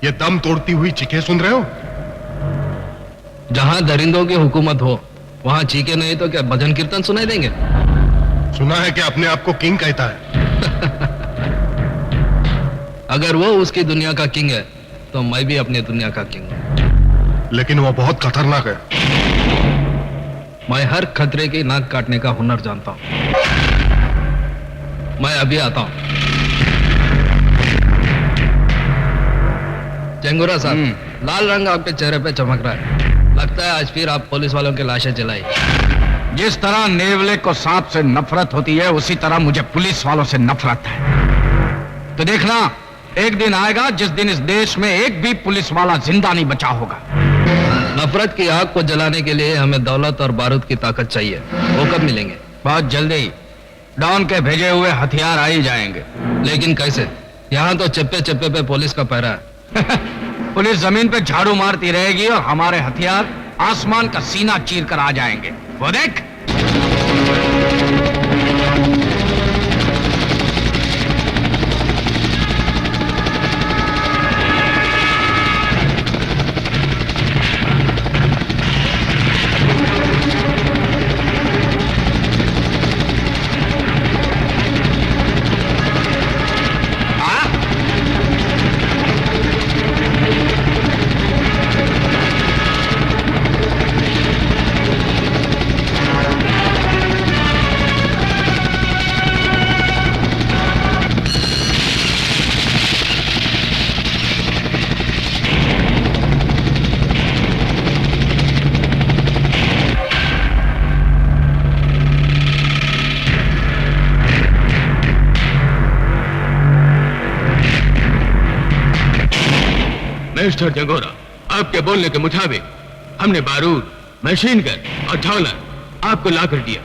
ये दम तोड़ती हुई चीखें सुन रहे हो? जहां दरिंदों की हुकूमत हो वहां चीखे नहीं तो क्या भजन कीर्तन सुनाई देंगे? सुना है कि अपने आप को किंग कहता है। अगर वो उसकी दुनिया का किंग है तो मैं भी अपनी दुनिया का किंग हूं। लेकिन वो बहुत खतरनाक है। मैं हर खतरे की नाक काटने का हुनर जानता हूं। मैं अभी आता हूं। चेंगुरा साहब, लाल रंग आपके चेहरे पे चमक रहा है। लगता है आज फिर आप पुलिस वालों की लाशें जलाई। जिस तरह नेवले को सांप से नफरत होती है उसी तरह मुझे पुलिस वालों से नफरत है। तो देखना, एक दिन आएगा जिस दिन इस देश में एक भी पुलिस वाला जिंदा नहीं बचा होगा। नफरत की आग को जलाने के लिए हमें दौलत और बारूद की ताकत चाहिए। वो कब मिलेंगे? बहुत जल्दी। डॉन के भेजे हुए हथियार आ ही जाएंगे। लेकिन कैसे? यहाँ तो चप्पे चप्पे पे पुलिस का पहरा है। पुलिस जमीन पे झाड़ू मारती रहेगी और हमारे हथियार आसमान का सीना चीर कर आ जाएंगे। वो देख। मिस्टर जंगोरा, आपके बोलने के मुताबिक हमने बारूद, मशीन गन और डॉलर आपको ला कर दिया।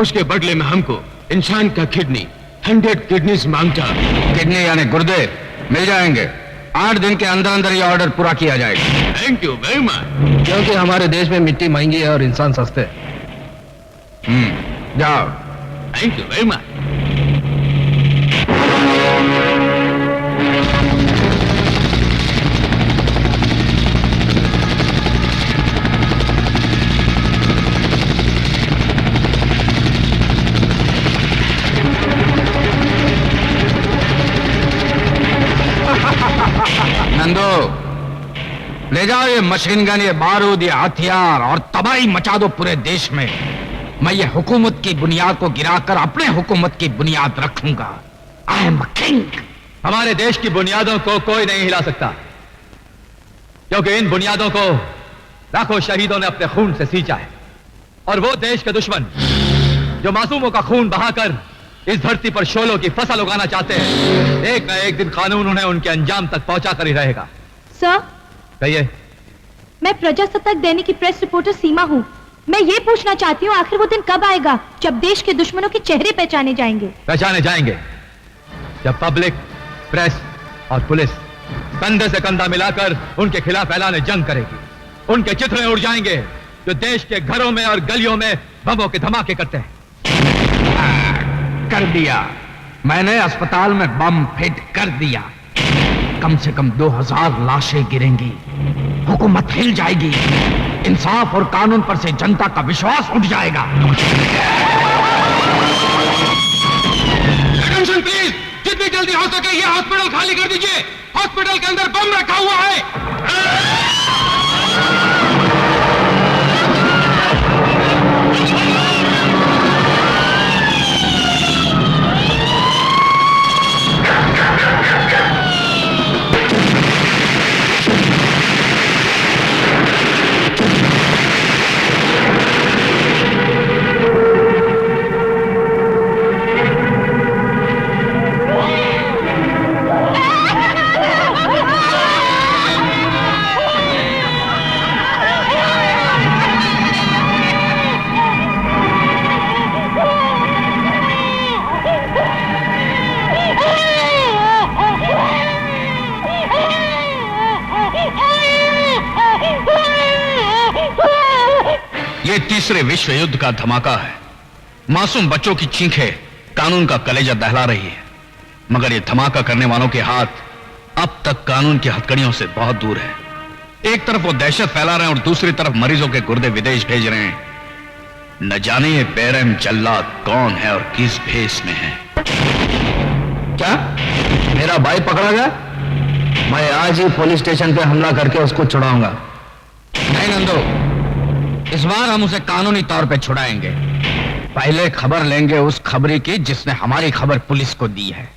उसके बदले में हमको इंसान का किडनी, 100 किडनीज मांगता। किडनी यानी गुर्दे मिल जाएंगे। 8 दिन के अंदर अंदर ये ऑर्डर पूरा किया जाएगा। Thank you very much. क्योंकि हमारे देश में मिट्टी महंगी है और इंसान सस्ते। जाओ। Thank you very much. नंदो, ले जाओ ये मशीन गन, ये बारूद, ये हथियार और तबाही मचा दो पूरे देश में। मैं ये हुकूमत की बुनियाद को गिराकर अपने हुकूमत की बुनियाद रखूंगा। I am king. हमारे देश की बुनियादों को कोई नहीं हिला सकता, क्योंकि इन बुनियादों को लाखों शहीदों ने अपने खून से सींचा है। और वो देश के दुश्मन जो मासूमों का खून बहाकर इस धरती पर शोलों की फसल उगाना चाहते हैं, एक न एक दिन कानून उन्हें उनके अंजाम तक पहुंचा कर ही रहेगा। सर, कहिए। मैं प्रजासत्ताक दैनिक की प्रेस रिपोर्टर सीमा हूँ। मैं ये पूछना चाहती हूँ, आखिर वो दिन कब आएगा जब देश के दुश्मनों के चेहरे पहचाने जाएंगे? पहचाने जाएंगे जब पब्लिक, प्रेस और पुलिस कंधे से कंधा मिलाकर उनके खिलाफ ऐलान जंग करेगी। उनके चित्रे उड़ जाएंगे जो देश के घरों में और गलियों में बमों के धमाके करते हैं। कर दिया मैंने। अस्पताल में बम फिट कर दिया। कम से कम 2000 लाशें गिरेंगी। हुकूमत हिल जाएगी। इंसाफ और कानून पर से जनता का विश्वास उठ जाएगा। अटेंशन प्लीज, जितनी जल्दी हो सके ये हॉस्पिटल खाली कर दीजिए। हॉस्पिटल के अंदर बम रखा हुआ है। ये तीसरे विश्व युद्ध का धमाका है। मासूम बच्चों की चीखें कानून का कलेजा दहला रही है, मगर ये धमाका करने वालों के हाथ अब तक कानून की हथकड़ियों से बहुत दूर है। एक तरफ वो दहशत फैला रहे हैं और दूसरी तरफ मरीजों के गुर्दे विदेश भेज रहे हैं। न जाने ये बेरहम जल्लाद कौन है और किस भेष में है। क्या मेरा भाई पकड़ा गया? मैं आज ही पुलिस स्टेशन पे हमला करके उसको छुड़ाऊंगा। नहीं नंदो, इस बार हम उसे कानूनी तौर पे छुड़ाएंगे। पहले खबर लेंगे उस खबरी की जिसने हमारी खबर पुलिस को दी है।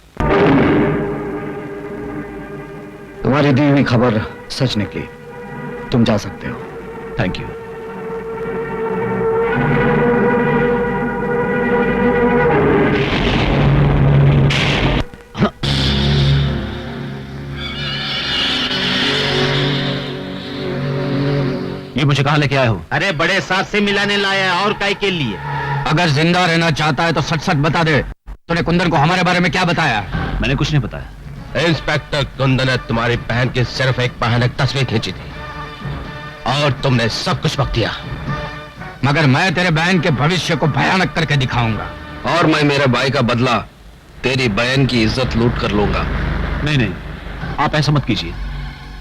तुम्हारी दी हुई खबर सच निकली, तुम जा सकते हो। Thank you. ये मुझे कहां लेके आए हो? अरे बड़े साथ से मिलाने लाया है, और काय के लिए? अगर जिंदा रहना चाहता है तो सच सच बता दे, तूने कुंदन को हमारे बारे में क्या बताया? मैंने कुछ नहीं बताया। इंस्पेक्टर कुंदन ने तुम्हारी बहन की सिर्फ एक भयानक तस्वीर खींची थी और तुमने सब कुछ बक दिया। मगर मैं तेरे बहन के भविष्य को भयानक करके दिखाऊंगा। और मैं मेरे भाई का बदला तेरी बहन की इज्जत लूट कर लूंगा। नहीं नहीं, आप ऐसा मत कीजिए।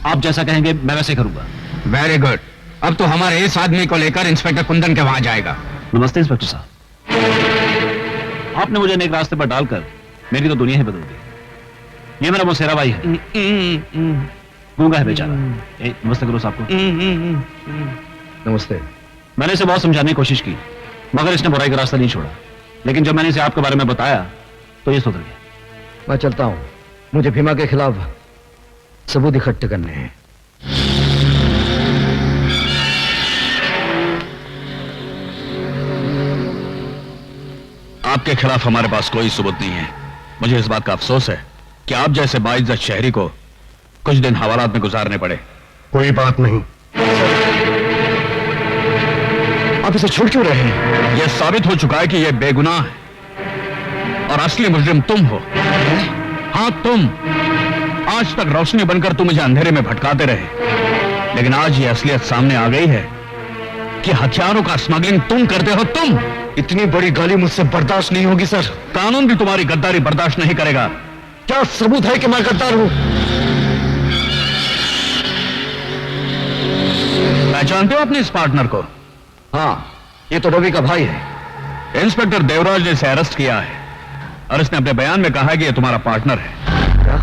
आप जैसा कहेंगे मैं वैसे करूंगा। Very good. अब तो हमारे इस आदमी को लेकर इंस्पेक्टर कुंदन के वहां जाएगा। नमस्ते इंस्पेक्टर साहब। आपने मुझे नेक रास्ते पर डालकर मेरी तो दुनिया ही बदल दी। ये मेरा मौसेरा भाई है, गूंगा है बेचारा। नमस्ते करो साहब को। नमस्ते। मैंने इसे बहुत समझाने की कोशिश की, मगर इसने बुराई का रास्ता नहीं छोड़ा। लेकिन जब मैंने इसे आपके बारे में बताया तो ये सुधर गया। मैं चलता हूं, मुझे भीमा के खिलाफ सबूत इकट्ठे करने हैं। आपके खिलाफ हमारे पास कोई सबूत नहीं है। मुझे इस बात का अफसोस है कि आप जैसे बाइज्जत शहरी को कुछ दिन हवालात में गुजारने पड़े। कोई बात नहीं। आप इसे छोड़ क्यों रहे हैं? यह साबित हो चुका है कि यह बेगुनाह है और असली मुजरिम तुम हो। हाँ तुम। आज तक रोशनी बनकर तुम मुझे अंधेरे में भटकाते रहे, लेकिन आज यह असलियत सामने आ गई है कि हथियारों का स्मगलिंग तुम करते हो। तुम। इतनी बड़ी गाली मुझसे बर्दाश्त नहीं होगी सर। कानून भी तुम्हारी गद्दारी बर्दाश्त नहीं करेगा। क्या सबूत है कि मैं गद्दार हूं? पहचानते हो अपने इस पार्टनर को? हाँ, ये तो रवि का भाई है। इंस्पेक्टर देवराज ने इसे अरेस्ट किया है और इसने अपने बयान में कहा है कि ये तुम्हारा पार्टनर है। क्या?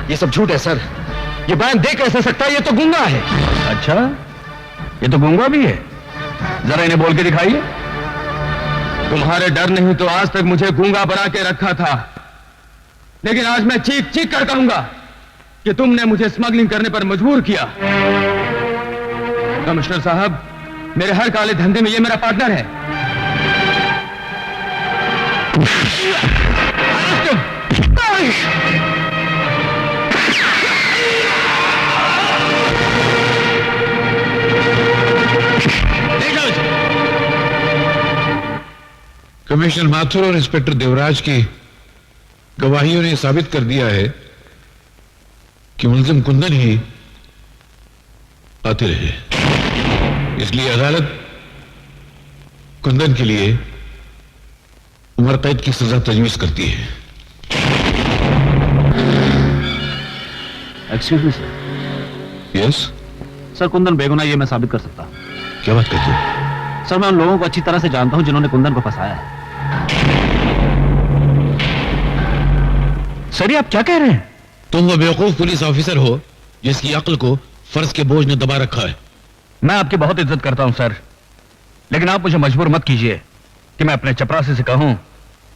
ये सब झूठ है सर। ये बयान दे कैसे सकता है? ये तो गूंगा है। अच्छा, ये तो गूंगा भी है। जरा इन्हें बोल के दिखाइए। तुम्हारे डर नहीं तो आज तक मुझे गूंगा बना के रखा था, लेकिन आज मैं चीख चीख कर कहूंगा कि तुमने मुझे स्मगलिंग करने पर मजबूर किया। कमिश्नर साहब, मेरे हर काले धंधे में ये मेरा पार्टनर है। कमिश्नर माथुर और इंस्पेक्टर देवराज की गवाहियों ने साबित कर दिया है कि मुलजिम कुंदन ही कातिल है। इसलिए अदालत कुंदन के लिए उम्र कैद की सजा तजवीज करती है। Excuse me sir. Yes sir, Kundan बेगुनाह ये मैं साबित कर सकता हूं। क्या बात करते हो? सर, मैं उन लोगों को अच्छी तरह से जानता हूं जिन्होंने कुंदन को फंसाया है। सर, ये आप क्या कह रहे हैं? तुम वो बेवकूफ पुलिस ऑफिसर हो जिसकी अक्ल को फर्ज के बोझ ने दबा रखा है। मैं आपकी बहुत इज्जत करता हूं सर, लेकिन आप मुझे मजबूर मत कीजिए कि मैं अपने चपरासी से कहूं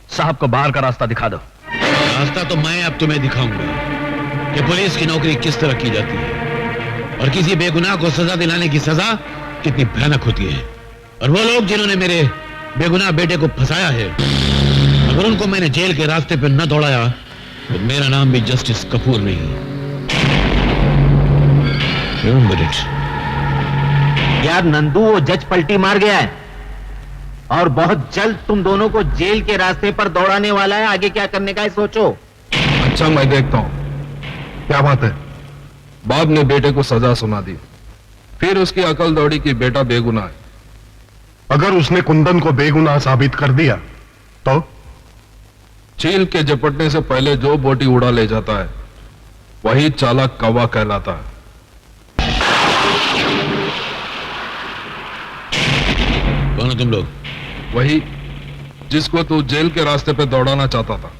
साहब को बाहर का रास्ता दिखा दो। रास्ता तो मैं अब तुम्हें दिखाऊंगा कि पुलिस की नौकरी किस तरह की जाती है और किसी बेगुनाह को सजा दिलाने की सजा कितनी भयानक होती है। और वो लोग जिन्होंने मेरे बेगुनाह बेटे को फंसाया है, अगर उनको मैंने जेल के रास्ते पर न दौड़ाया तो मेरा नाम भी जस्टिस कपूर नहीं। Remember it. यार नंदू, वो जज पलटी मार गया है और बहुत जल्द तुम दोनों को जेल के रास्ते पर दौड़ाने वाला है। आगे क्या करने का है सोचो। अच्छा, मैं देखता हूं क्या बात है। बाप ने बेटे को सजा सुना दी, फिर उसकी अकल दौड़ी कि बेटा बेगुनाह है। अगर उसने कुंदन को बेगुनाह साबित कर दिया तो? चील के झपटने से पहले जो बोटी उड़ा ले जाता है वही चालाक कौवा कहलाता है। कौन हो तुम लोग? वही जिसको तू जेल के रास्ते पे दौड़ाना चाहता था।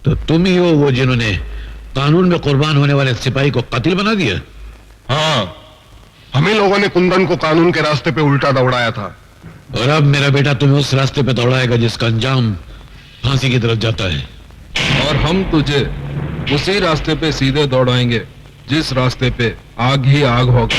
तो तुम ही हो वो जिन्होंने कानून में कुर्बान होने वाले सिपाही को कत्ल बना दिया? हाँ, हमें लोगों ने कुंदन को कानून के रास्ते पे उल्टा दौड़ाया था। और अब मेरा बेटा तुम्हें उस रास्ते पे दौड़ाएगा जिसका अंजाम फांसी की तरफ जाता है। और हम तुझे उसी रास्ते पे सीधे दौड़ाएंगे जिस रास्ते पे आग ही आग होगा।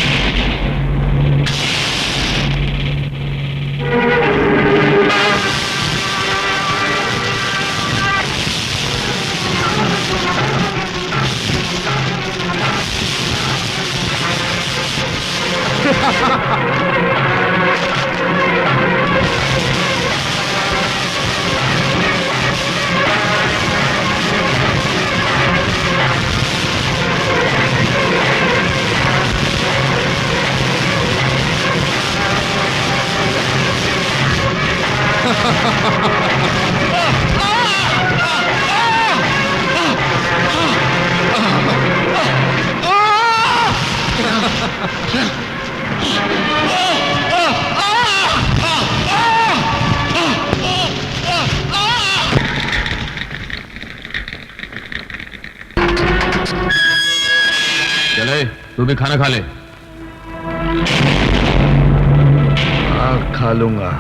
चले, तू भी खाना खा ले। खा लूंगा।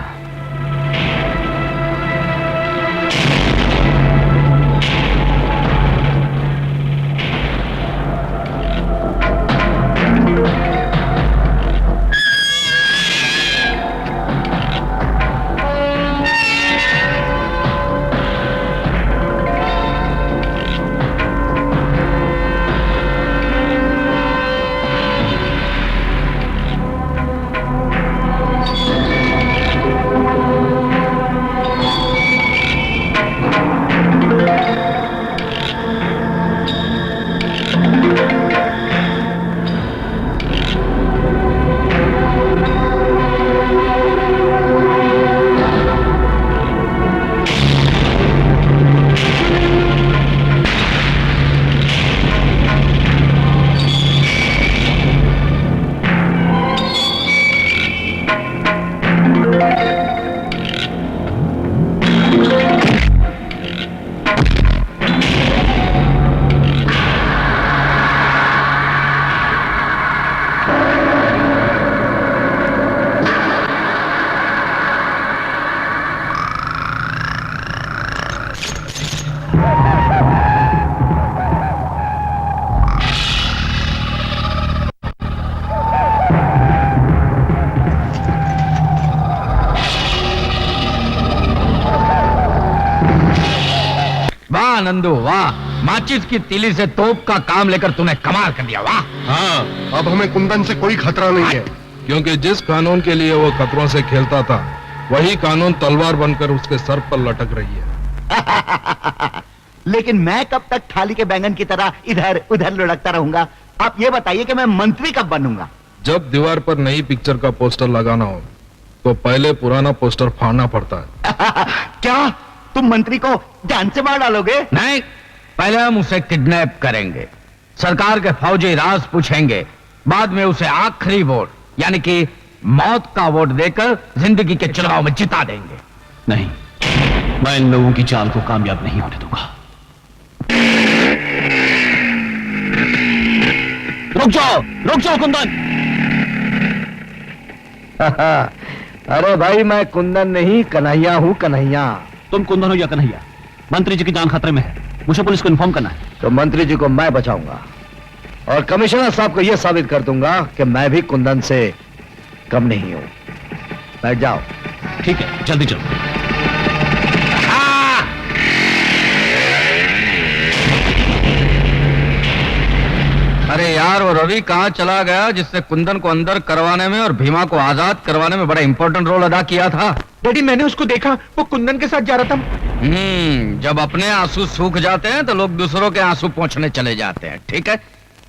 नंदू वाह, माचिस की तीली से तोप का काम लेकर तूने कमाल कर दिया। वाह। हाँ, अब हमें कुंदन से कोई खतरा नहीं है, क्योंकि जिस कानून के लिए वो खतरों से खेलता था वही कानून तलवार बनकर उसके सर पर लटक रही है। लेकिन मैं कब तक थाली के बैंगन की तरह इधर उधर लुढ़कता रहूंगा? आप ये बताइए कि मैं मंत्री कब बनूंगा? जब दीवार पर नई पिक्चर का पोस्टर लगाना हो तो पहले पुराना पोस्टर फाड़ना पड़ता है। क्या तुम मंत्री को जान से मार डालोगे? नहीं, पहले हम उसे किडनैप करेंगे, सरकार के फौजी राज पूछेंगे, बाद में उसे आखिरी वोट यानी कि मौत का वोट देकर जिंदगी के चुनाव में जिता देंगे। नहीं, मैं इन लोगों की चाल को कामयाब नहीं होने दूंगा। रुक जाओ कुंदन। अरे भाई, मैं कुंदन नहीं कन्हैया हूँ, कन्हैया। तुम कुंदन हो या कन्हैया, मंत्री जी की जान खतरे में है, मुझे पुलिस को इन्फॉर्म करना है। तो मंत्री जी को मैं बचाऊंगा और कमिश्नर साहब को यह साबित कर दूंगा कि मैं भी कुंदन से कम नहीं हूं। बैठ जाओ। ठीक है, जल्दी चलो। अरे यार, वो रवि कहाँ चला गया जिससे कुंदन को अंदर करवाने में और भीमा को आजाद करवाने में बड़ा इंपॉर्टेंट रोल अदा किया था? डैडी, मैंने उसको देखा, वो कुंदन के साथ जा रहा था। जब अपने आंसू सूख जाते हैं तो लोग दूसरों के आंसू पोंछने चले जाते हैं। ठीक है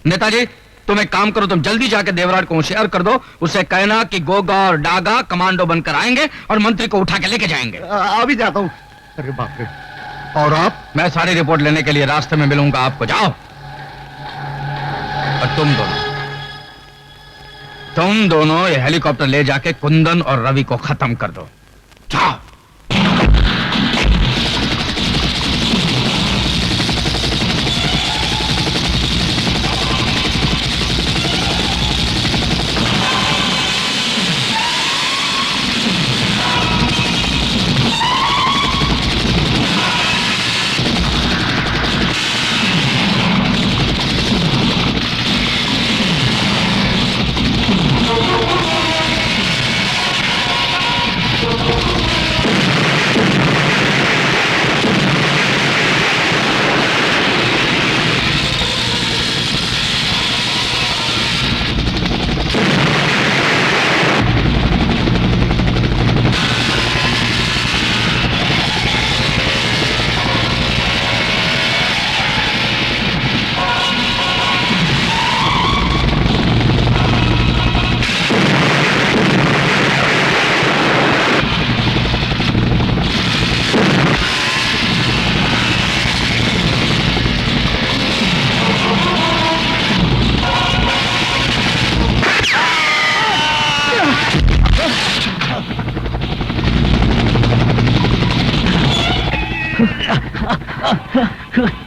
नेताजी, तुम एक काम करो, तुम जल्दी जाके देवराट को होशियार कर दो, उसे कहना कि गोगा और डागा कमांडो बनकर आएंगे और मंत्री को उठा के लेके जाएंगे। अभी जाता हूँ। अरे बाप रे। और आप? मैं सारी रिपोर्ट लेने के लिए रास्ते में मिलूंगा आपको। जाओ। और तुम दोनों ये हेलीकॉप्टर ले जाके कुंदन और रवि को खत्म कर दो। जाओ।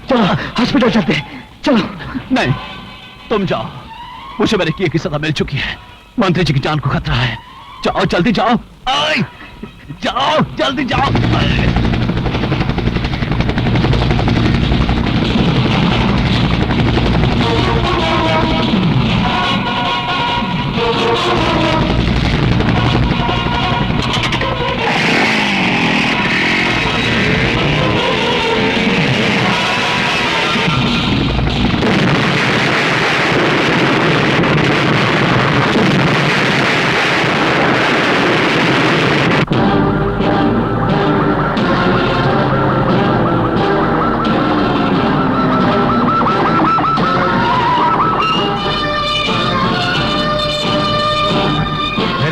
चलो हॉस्पिटल चलते हैं, चलो। नहीं, तुम जाओ, मुझे मेरे किए की सजा मिल चुकी है। मंत्री जी की जान को खतरा है। जाओ, जल्दी जाओ। जाओ, जल्दी जाओ।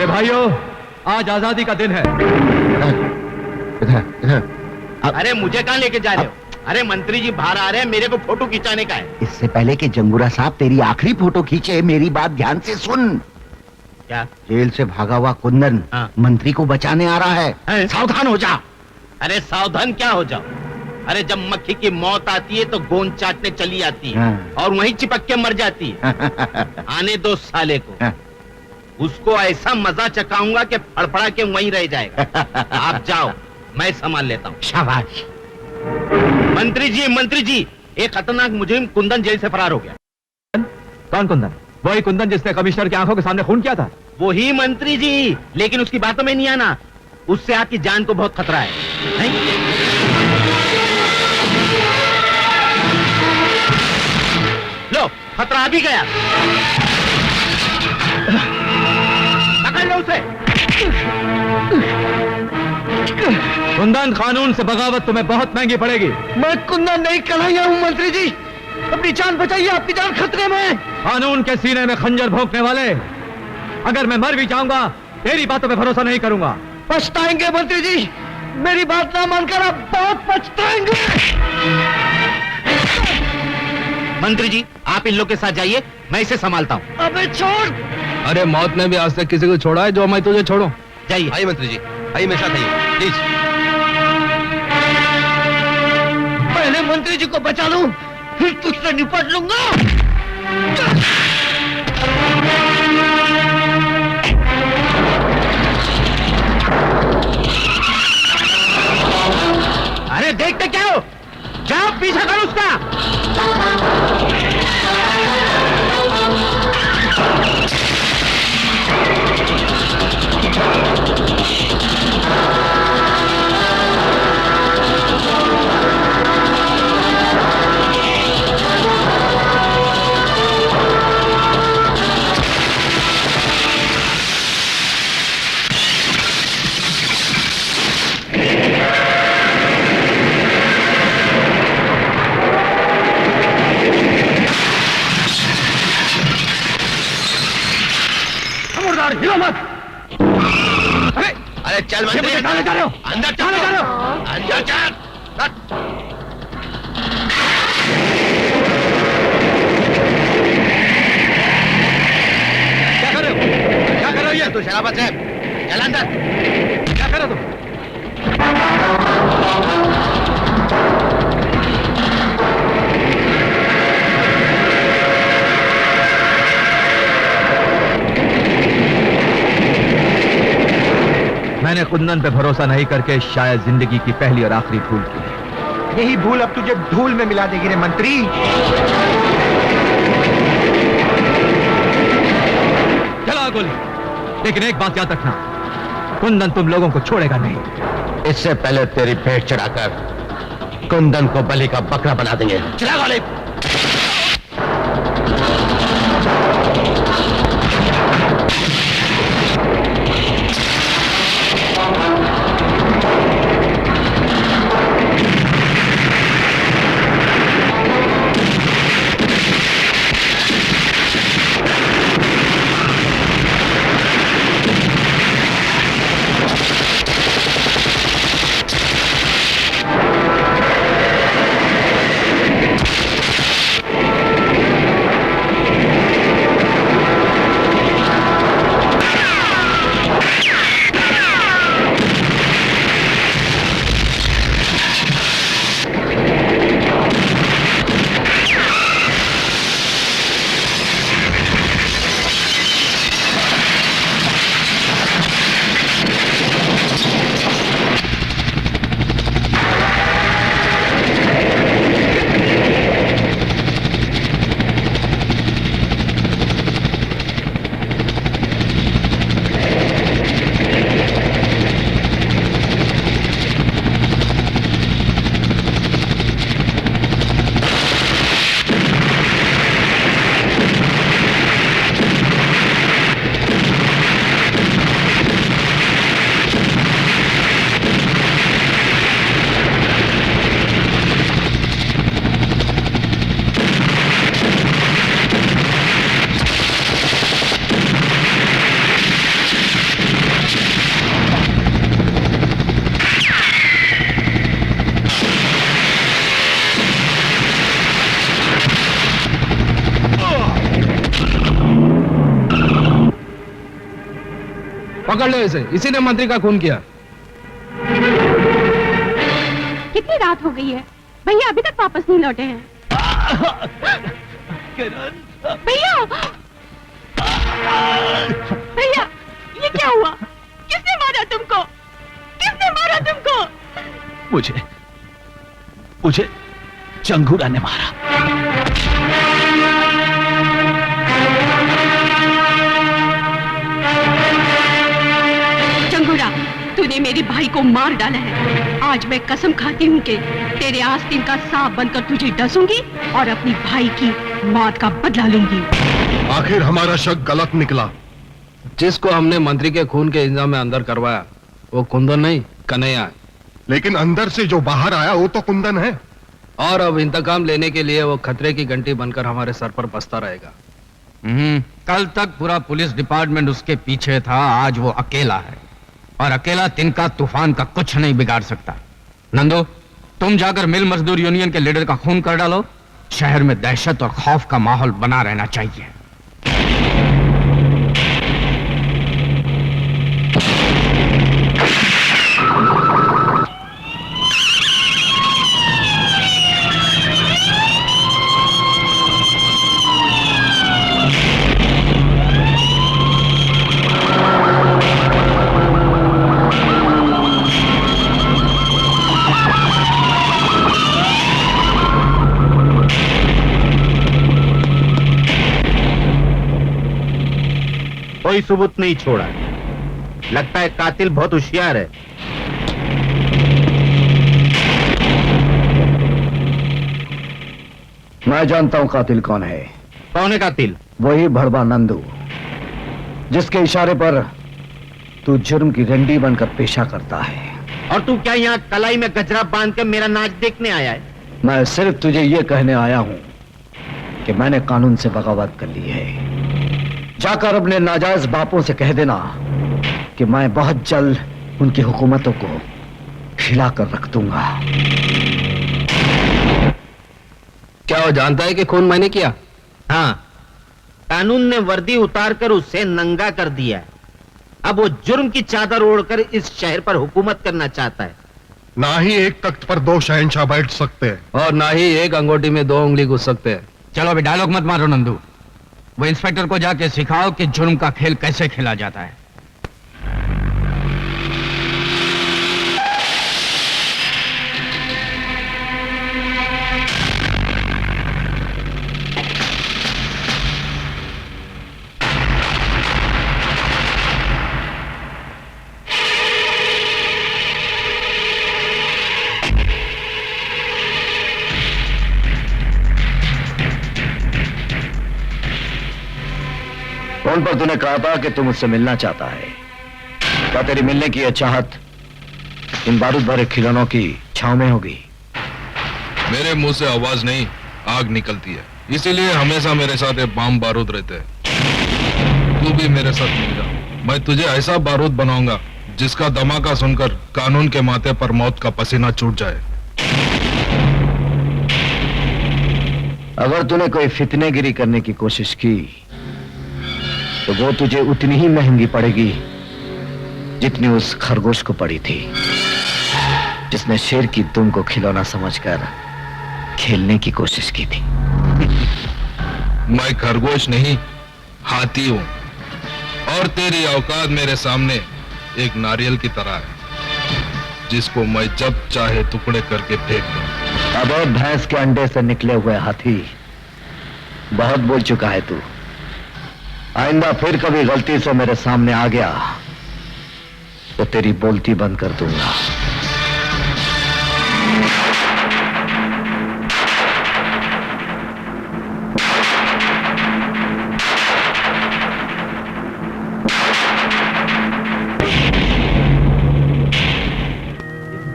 भाइयों, आज आजादी का दिन है। अरे मुझे कहाँ लेके जा रहे हो? अरे मंत्री जी बाहर आ रहे हैं, मेरे को फोटो खिंचाने का है। इससे पहले कि जंगूरा साहब तेरी आखिरी फोटो खींचे, मेरी बात ध्यान से सुन। क्या? जेल से भागा हुआ कुंदन मंत्री को बचाने आ रहा है। सावधान हो जा। अरे सावधान क्या हो जाओ? अरे जब मक्खी की मौत आती है तो गोंद चाटने चली आती है और वहीं चिपक के मर जाती है। आने दो साले को, उसको ऐसा मजा चकाऊंगा कि फड़फड़ा के वहीं रह जाएगा। आप जाओ, मैं संभाल लेता हूँ। शाबाश। मंत्री जी, एक खतरनाक मुजरिम कुंदन जेल से फरार हो गया। कौन कुंदन? वही कुंदन जिसने कमिश्नर की आंखों के सामने खून किया था? वही मंत्री जी, लेकिन उसकी बातों में नहीं आना। उससे आपकी जान को बहुत खतरा है। नहीं? लो, खतरा आ भी गया। पकड़ लो उसे। कुंदन, कानून से बगावत तुम्हें बहुत महंगी पड़ेगी। मैं कुंदन नहीं, कन्हैया हूँ मंत्री जी। अपनी जान बचाइए, आपकी जान खतरे में है। कानून के सीने में खंजर भोंकने वाले, अगर मैं मर भी जाऊंगा तेरी बातों पे भरोसा नहीं करूंगा। पछताएंगे मंत्री जी, मेरी बात ना मानकर आप बहुत पछताएंगे। मंत्री जी, आप इन लोग के साथ जाइए, मैं इसे संभालता हूँ। अबे छोड़। अरे मौत ने भी आज तक किसी को छोड़ा है जो मैं तुझे छोड़ूं? जाइए। आइए मंत्री जी, आइए मेरे साथ आइए प्लीज। पहले मंत्री जी को बचा लूं, फिर तुझसे निपट लूंगा। अरे देखते क्या हो? जाओ पीछा करो उसका। हिलो मत। अरे चल मंत्री, कहाँ जा रहे हो? अंदर चल, अंदर चल। तू शराफत साहब? चल अंदर। क्या कर रहे हो तुम? मैंने कुंदन पे भरोसा नहीं करके शायद जिंदगी की पहली और आखिरी भूल की। यही भूल अब तुझे धूल में मिला देगी रे मंत्री। चला गोली, लेकिन एक बात याद रखना, कुंदन तुम लोगों को छोड़ेगा नहीं। इससे पहले तेरी भेंट चढ़ाकर कुंदन को बलि का बकरा बना देंगे। चला गोली। पकड़ ले इसे, इसी ने मंत्री का खून किया। कितनी रात हो गई है, भैया अभी तक वापस नहीं लौटे हैं। भैया भैया, ये क्या हुआ? किसने मारा तुमको? किसने मारा तुमको? मुझे चंगूरा ने मारा। चंगूरा, तूने मेरे भाई को मार डाला है। आज मैं कसम खाती हूँ कि तेरे आस्तीन का सांप बनकर तुझे डसूंगी और अपनी भाई की मौत का बदला लूंगी। आखिर हमारा शक गलत निकला। जिसको हमने मंत्री के खून के इल्जाम में अंदर करवाया वो कुंदन नहीं, कन्हैया है। लेकिन अंदर से जो बाहर आया वो तो कुंदन है। और अब इंतकाम लेने के लिए वो खतरे की घंटी बनकर हमारे सर पर बसता रहेगा। कल तक पूरा पुलिस डिपार्टमेंट उसके पीछे था, आज वो अकेला है और अकेला तिनका तूफान का कुछ नहीं बिगाड़ सकता। नंदू, तुम जाकर मिल मजदूर यूनियन के लीडर का खून कर डालो। शहर में दहशत और खौफ का माहौल बना रहना चाहिए। कोई सबूत नहीं छोड़ा। लगता है कातिल बहुत होशियार है। मैं जानता हूं कातिल कौन है। कौन है कातिल? वही भड़वा नंदू, जिसके इशारे पर तू जुर्म की रंडी बनकर पेशा करता है। और तू क्या यहाँ कलाई में गजरा बांध कर मेरा नाच देखने आया है? मैं सिर्फ तुझे ये कहने आया हूं कि मैंने कानून से बगावत कर ली है। जाकर अपने नाजायज बापों से कह देना कि मैं बहुत जल्द उनकी हुकूमतों को हिलाकर रख दूंगा। क्या वो जानता है कि खून मैंने किया? हाँ, कानून ने वर्दी उतार कर उसे नंगा कर दिया। अब वो जुर्म की चादर ओढ़कर इस शहर पर हुकूमत करना चाहता है। ना ही एक तख्त पर दो शहंशाह बैठ सकते हैं और ना ही एक अंगूठी में दो उंगली घुस सकते हैं। चलो अभी डायलॉग मत मारो नंदू, वो इंस्पेक्टर को जाके सिखाओ कि जुर्म का खेल कैसे खेला जाता है। फोन पर तूने कहा था कि तू मुझसे मिलना चाहता है। क्या तेरी मिलने की यह चाहत इन बारूद भरे खिलौनों की छांव में होगी? मेरे मुंह से आवाज नहीं, आग निकलती है, इसीलिए हमेशा मेरे साथ ये बम बारूद रहते हैं। तू भी मेरे साथ मिल जा, मैं तुझे ऐसा बारूद बनाऊंगा जिसका धमाका सुनकर कानून के माथे पर मौत का पसीना छूट जाए। अगर तूने कोई फितनेगिरी करने की कोशिश की तो वो तुझे उतनी ही महंगी पड़ेगी जितनी उस खरगोश को पड़ी थी जिसने शेर की दुम को खिलौना समझकर खेलने की कोशिश की थी। मैं खरगोश नहीं, हाथी हूं, और तेरी औकात मेरे सामने एक नारियल की तरह है जिसको मैं जब चाहे टुकड़े करके फेंक दूं। अब भैंस के अंडे से निकले हुए हाथी, बहुत बोल चुका है तू। आइंदा फिर कभी गलती से मेरे सामने आ गया तो तेरी बोलती बंद कर दूंगा।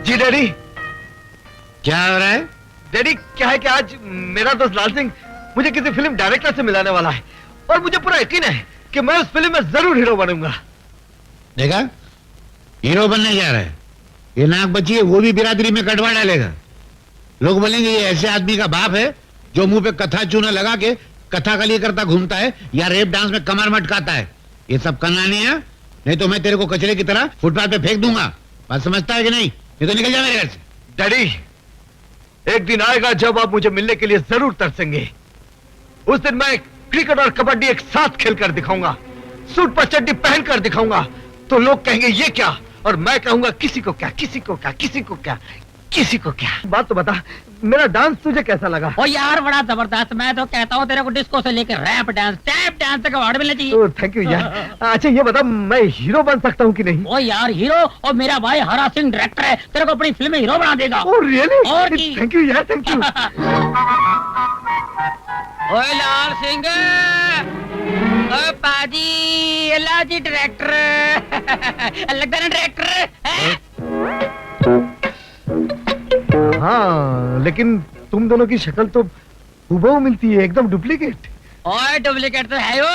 जी डैडी। क्या हो रहा है? डैडी क्या है कि आज मेरा दोस्त लाल सिंह मुझे किसी फिल्म डायरेक्टर से मिलाने वाला है और मुझे पूरा यकीन है कि मैं उस फिल्म में जरूर हीरो बनूंगा। देखा, हीरो बनने जा रहा है। ये नाक बची है, वो भी बिरादरी में कटवा डालेगा। लोग बोलेंगे ये ऐसे आदमी का बाप है जो मुंह पे कथा चूना लगा के कथा का लिए करता घूमता है या रेप डांस में कमर मटकाता है। ये सब करना नहीं है, नहीं तो मैं तेरे को कचरे की तरह फुटपाथ पे फेंक दूंगा। बात समझता है कि नहीं? ये तो निकल जा मेरे घर से। डैडी, एक दिन आएगा जब आप मुझे मिलने के लिए जरूर तरसेंगे। उस दिन मैं क्रिकेट और कबड्डी एक साथ खेलकर दिखाऊंगा, सूट पर चड्डी पहनकर दिखाऊंगा, तो लोग कहेंगे ये क्या, और मैं कहूंगा किसी को क्या, किसी को क्या, किसी को क्या, किसी को क्या। बात तो बता, मेरा डांस तुझे कैसा लगा? ओ यार बड़ा जबरदस्त। मैं तो कहता हूँ तेरे को डिस्को से लेकर रैप डांस, टैप डांस तक अवार्ड मिलना चाहिए। थैंक यू यार। अच्छा ये बता, मैं हीरो बन सकता हूँ कि नहीं? ओ यार हीरो, और मेरा भाई हरा सिंह डायरेक्टर है, तेरे को अपनी फिल्म में हीरो बना देगा। Oh really? और थैंक यू यार, थैंक यू। ओए लाल सिंह, ओए पाजी, लाजी डायरेक्टर लगता है डायरेक्टर। हाँ, लेकिन तुम दोनों की शक्ल तो हूबहू मिलती है, एकदम डुप्लीकेट। ओए डुप्लीकेट तो है वो,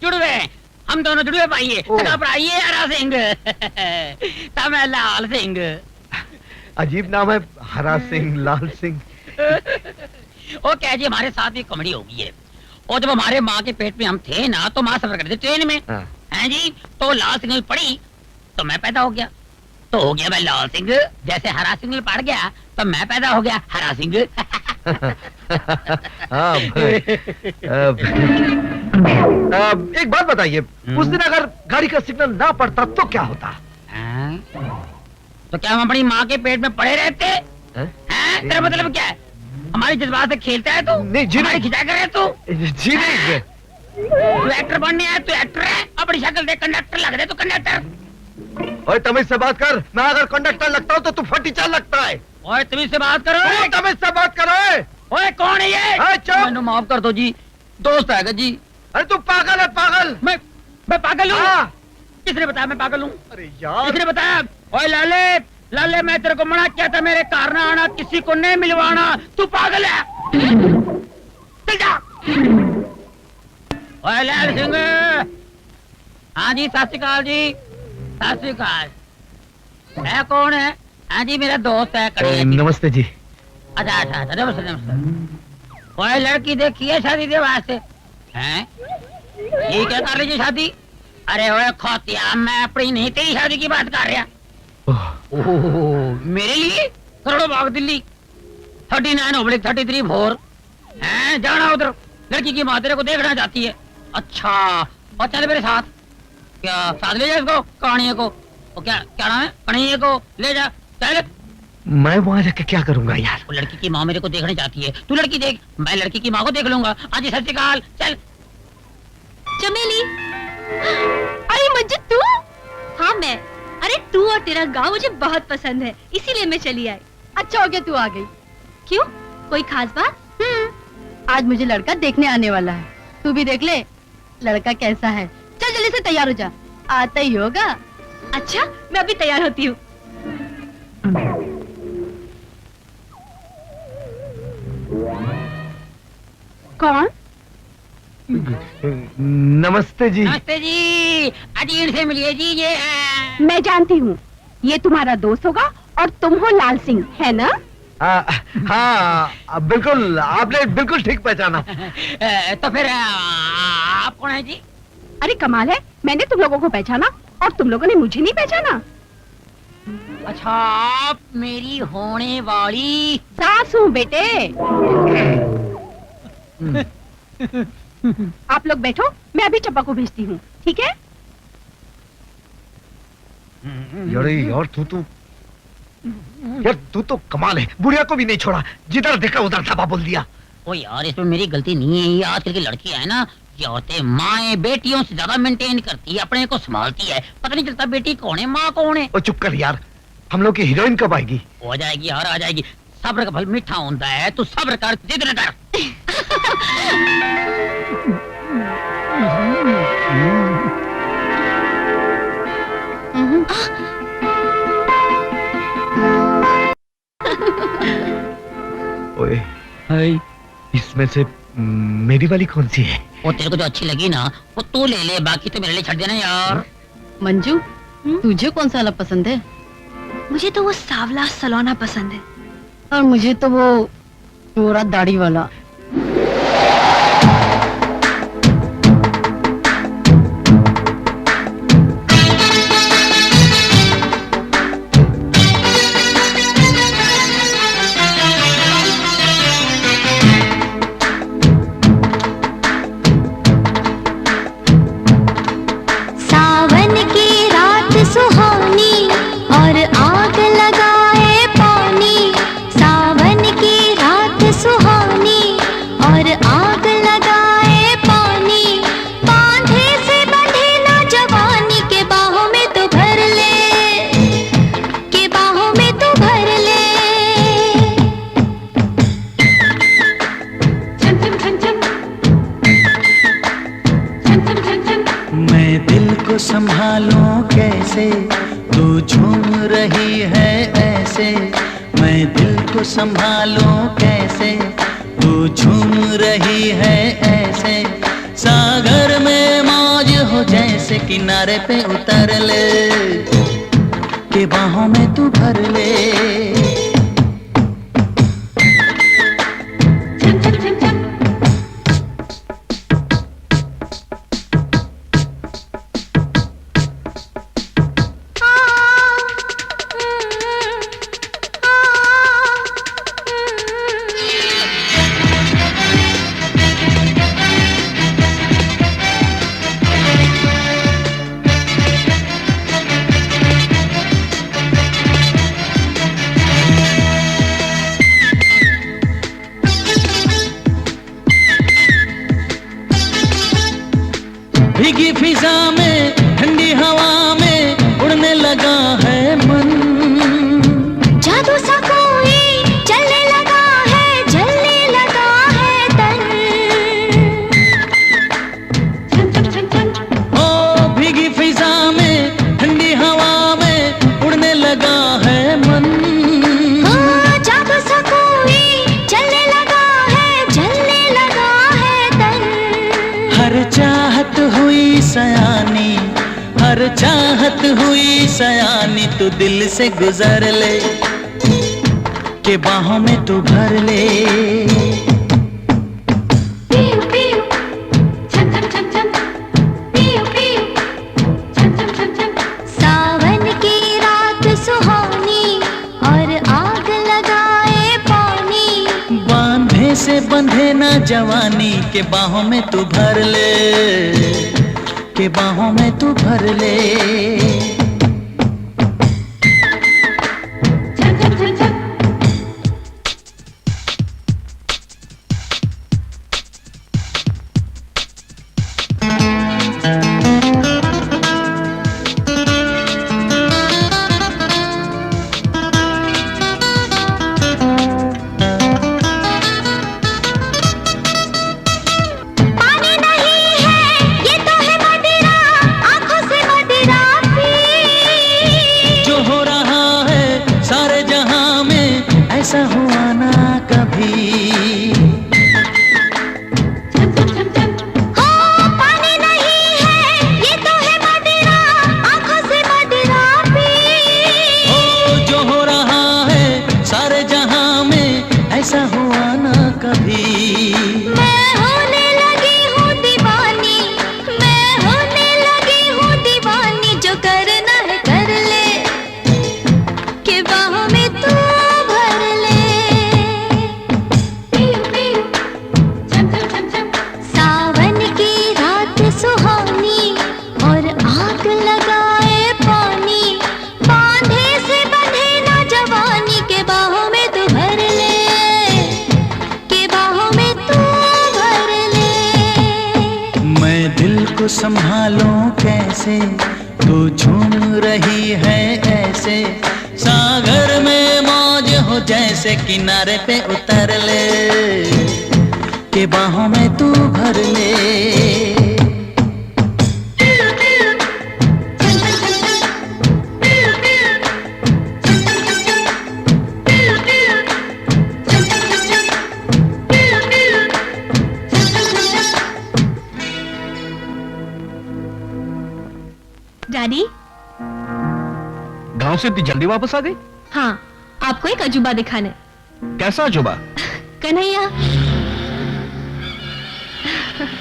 जुड़वे, हम दोनों जुड़वे पाइए। ये हरा सिंह तब मैं लाल सिंह। अजीब नाम है, हरा सिंह, लाल सिंह। ओ क्या जी, हमारे साथ भी कॉमेडी हो गई है। और जब हमारे माँ के पेट में हम थे ना, तो माँ सफर करते ट्रेन में, हैं जी, तो लाल सिंह पड़ी तो मैं पैदा हो गया, तो हो गया मैं लाल सिंह। जैसे हरा सिंह पड़ गया तो मैं पैदा हो गया हरा सिंह। हाँ एक बात बताइए, उस दिन अगर गाड़ी का सिग्नल ना पड़ता तो क्या होता? तो क्या हम अपनी माँ के पेट में पड़े रहते? तेरा मतलब क्या है? हमारी जज्बात से खेलता है तू? नहीं जी नहीं। खिंचा कर तू? जी नहीं। तू एक्टर बनने आया, तू एक्टर है। अपनी शक्ल देख कंडक्टर लग रहे, तू कंडक्टर। ओए तमीज से बात कर, मैं अगर कंडक्टर लगता हूँ तो तू फटीचा लगता है। ओए तमीज से बात करो। तमीज से बात करो। ओए कौन है ये? मैंने माफ कर दो जी, दोस्त है जी। अरे तू पागल है, पागल। मैं पागल हूँ? किसने बताया मैं पागल हूँ? अरे यार, किसने बताया? ओए लाले, लाले मैं तेरे को मना किया था मेरे कार ना आना, किसी को नहीं मिलवाना। तू पागल है, चल जा। ओए लाल सिंह। हाँ जी, सत श्री अकाल जी, सत श्री अकाल। है कौन है? हाँ जी मेरा दोस्त है। नमस्ते जी। अच्छा अच्छा अच्छा, नमस्ते नमस्ते। ओए लड़की देखी है शादी के वास्ते हैं? ये क्या कर लीजिए शादी? अरे ओए खोतिया, मैं अपनी नहीं तेरी शादी की बात कर रहा। ओह, मेरे लिए करोड़ों भाग दिल्ली 39/33 हैं, जाना उधर। लड़की की माँ तेरे को देखना चाहती है। अच्छा, और चल मेरे साथ। क्या साथ ले जा इसको, कहानियों को। वो क्या क्या नाम है, कन्हैया को ले जा, चल। मैं वहां जाके क्या करूंगा यार? वो लड़की की माँ मेरे को देखना चाहती है, तू लड़की देख, मैं लड़की की माँ को देख लूंगा। आज सत श्री अकाल, चल। चमेली, अरे मंजू तू? हाँ मैं। अरे तू और तेरा गांव मुझे बहुत पसंद है, इसीलिए मैं चली आई। अच्छा हो गया तू आ गई। क्यों, कोई खास बात? आज मुझे लड़का देखने आने वाला है, तू भी देख ले लड़का कैसा है। चल जल्दी से तैयार हो जा, आता ही होगा। अच्छा, मैं अभी तैयार होती हूँ। कौन? नमस्ते जी। नमस्ते जी, अजीर से मिलिए जी। ये मैं जानती हूँ, ये तुम्हारा दोस्त होगा और तुम हो लाल सिंह, है ना? हाँ बिल्कुल, आपने बिल्कुल ठीक पहचाना। तो फिर आप कौन है जी? अरे कमाल है, मैंने तुम लोगों को पहचाना और तुम लोगों ने मुझे नहीं पहचाना। अच्छा, आप मेरी होने वाली सास हूँ बेटे। आप लोग बैठो, मैं अभी चंपा को भेजती हूँ, ठीक है? यार तू तो कमाल है, बुढ़िया को भी नहीं छोड़ा, जिधर देखा उधर धाबा बोल दिया। ओ यार, इसमें मेरी गलती नहीं है। ये आजकल की लड़की है ना, ये औरतें माएं बेटियों से ज्यादा मेंटेन करती है, अपने को संभालती है, पता नहीं चलता बेटी कौन है माँ कौन है। ओ चुप कर यार, हम लोग की हीरोइन कब आएगी? हो जाएगी यार, आ जाएगी। सब्र का फल मीठा होता है, तू सब्र कर, जिद न कर। ओए, इसमें से मेरी वाली कौन सी है? वो तेरे को जो अच्छी लगी ना, वो तू ले ले, बाकी तो मेरे लिए छੱड देना यार। मंजू, तुझे कौन सा वाला पसंद है? मुझे तो वो सावला सलोना पसंद है। और मुझे तो वो गोरा दाढ़ी वाला। सावन की रात सुहानी और आग लगाए पानी। सावन की रात सुहानी और आग लगाए पानी। बांधे से बंधे ना जवानी के बाहों में तो भर ले, के बाहों में तो भर ले। मैं दिल को संभालूं कैसे, तू झूम रही है ऐसे। मैं दिल को संभालूं कैसे, तू झूम रही है ऐसे। सागर में मौज हो जैसे, किनारे पे उतर ले, के बाहों में तू भर ले। भीगी फिजा में, ठंडी हवा में उड़ने लगा है मन। जादू सा कोई चलने लगा है, जलने लगा है तन। ओ भीगी फिजा में, ठंडी हवा में उड़ने लगा है मन। जादू सा कोई चलने लगा है, जलने लगा है तन। हर चाहत हुई सयानी, हर चाहत हुई सयानी। तू दिल से गुजर ले, के बाहों में तू भर ले। पियो पियो, छम छम छम छम, पियो पियो, बंधे ना जवानी के बाहों में तू भर ले, के बाहों में तू भर ले। ऐसा हुआ ना कभी, पानी नहीं है ये तो है मदिरा, आंखों से मदिरा पी। जो हो रहा है सारे जहां में ऐसा हुआ ना कभी। मैं होने लगी हूँ दीवानी, मैं होने लगी हूँ दीवानी, जो करना है कर ले, के बाहों में तू सुहानी और आग लगाए पानी, बांधे से बंधे ना जवानी, के बाहों में तू भर ले, के बाहों में तू भर ले। मैं दिल को संभालूं कैसे, तू झूम रही है ऐसे, सागर में मौज हो जैसे, किनारे पे उतर ले, के बाहों में तू भर ले। डैडी, गांव से इतनी जल्दी वापस आ गई? हाँ, आपको एक अजूबा दिखाने। कैसा अजूबा? कन्हैया।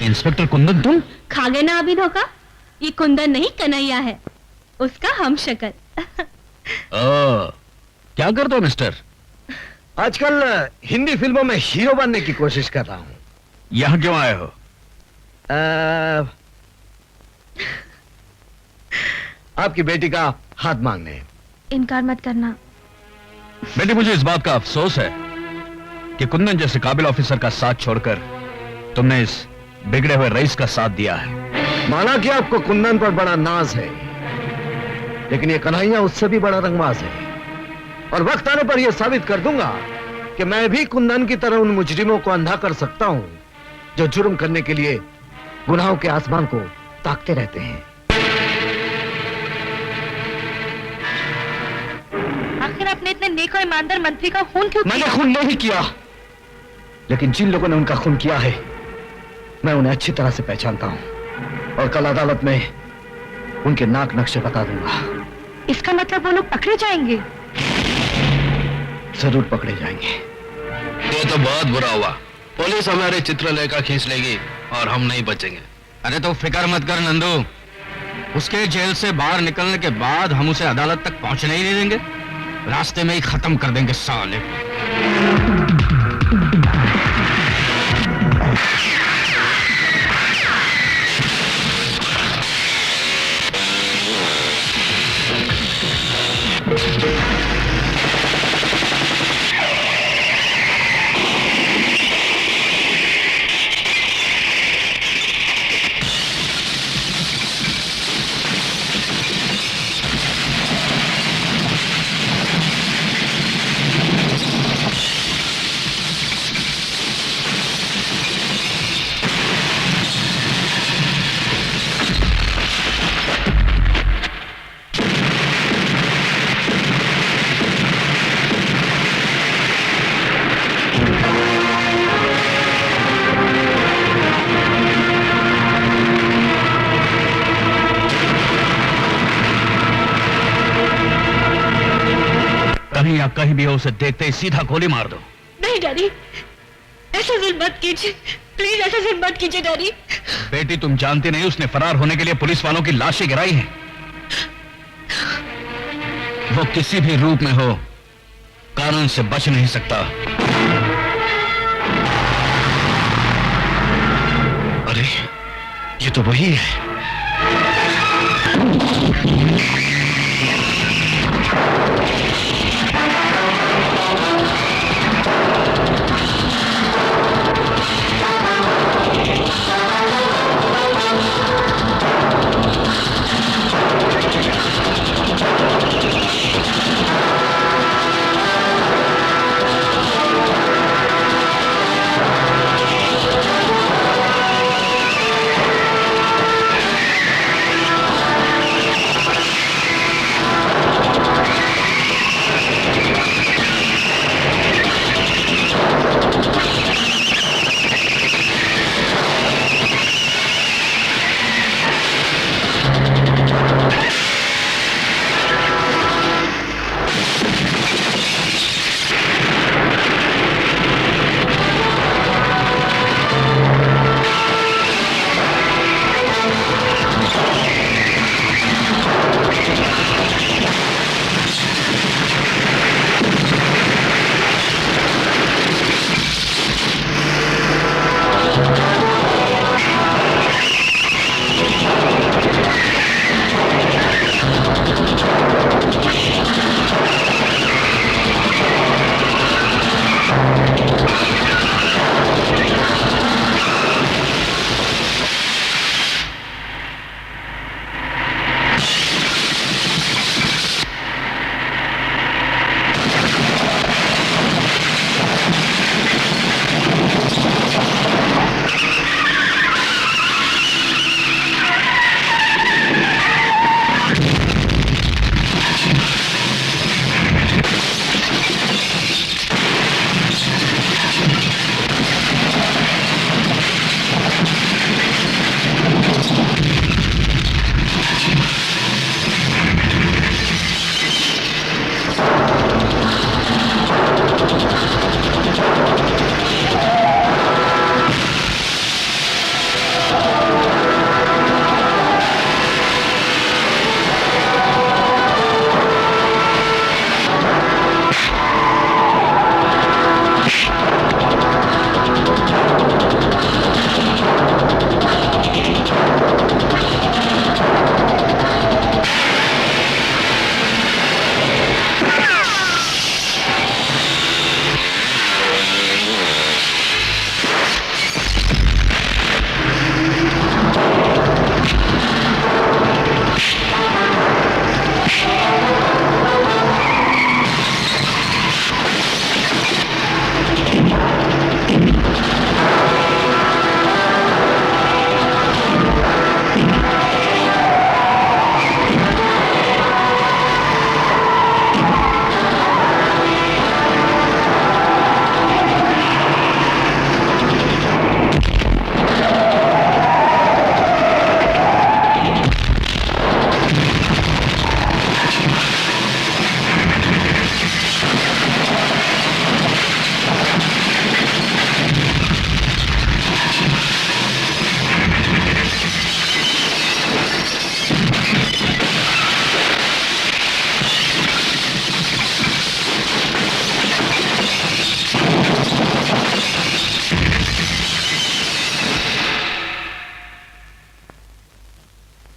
इंस्पेक्टर कुंदन तुम? खा गए ना अभी धोखा? ये कुंदन नहीं कन्हैया है, उसका हम शक्ल। क्या करते हो मिस्टर? आजकल हिंदी फिल्मों में हीरो बनने की कोशिश कर रहा हूँ। यहाँ क्यों आए हो? आपकी बेटी का हाथ मांगने। इनकार मत करना। बेटी, मुझे इस बात का अफसोस है कि कुंदन जैसे काबिल ऑफिसर का साथ छोड़कर तुमने इस बिगड़े हुए रईस का साथ दिया है। माना कि आपको कुंदन पर बड़ा नाज है, लेकिन ये कन्हैया उससे भी बड़ा रंगबाज है, और वक्त आने पर यह साबित कर दूंगा कि मैं भी कुंदन की तरह उन मुजरिमों को अंधा कर सकता हूं जो जुर्म करने के लिए गुनाहों के आसमान को ताकते रहते हैं। आखिर आपने इतने नेक और ईमानदार मंत्री का खून क्यों किया? मैंने खून नहीं किया, लेकिन जिन लोगों ने उनका खून किया है मैं उन्हें अच्छी तरह से पहचानता हूं, और कल अदालत में उनके नाक नक्शे बता दूंगा। इसका मतलब वो लोग पकड़े जाएंगे? जरूर पकड़े जाएंगे। ये तो बहुत बुरा हुआ, पुलिस हमारे चित्रलेखा खींच लेगी और हम नहीं बचेंगे। अरे तो फिक्र मत कर नंदू, उसके जेल से बाहर निकलने के बाद हम उसे अदालत तक पहुंचने ही नहीं देंगे, रास्ते में ही खत्म कर देंगे साले। या कहीं भी हो उसे देखते ही सीधा गोली मार दो। नहीं डैडी, ऐसा जुल्म मत कीजिए, प्लीज ऐसा जुल्म मत कीजिए डैडी। बेटी, तुम जानती नहीं उसने फरार होने के लिए पुलिस वालों की लाशें गिराई हैं। वो किसी भी रूप में हो कानून से बच नहीं सकता। ये तो वही है।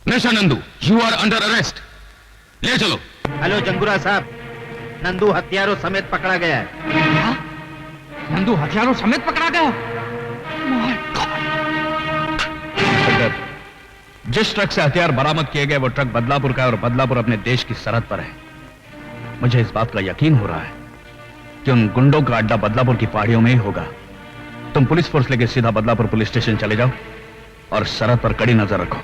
नशा Nandu, you are under arrest. ले चलो। हेलो जंगूरा साहब, नंदू हथियारों समेत पकड़ा गया है। नंदू हथियारों समेत पकड़ा गया? जिस ट्रक से हथियार बरामद किए गए वो ट्रक बदलापुर का है और बदलापुर अपने देश की सरहद पर है। मुझे इस बात का यकीन हो रहा है कि उन गुंडों का अड्डा बदलापुर की पहाड़ियों में ही होगा। तुम पुलिस फोर्स लेके सीधा बदलापुर पुलिस स्टेशन चले जाओ और सरहद पर कड़ी नजर रखो।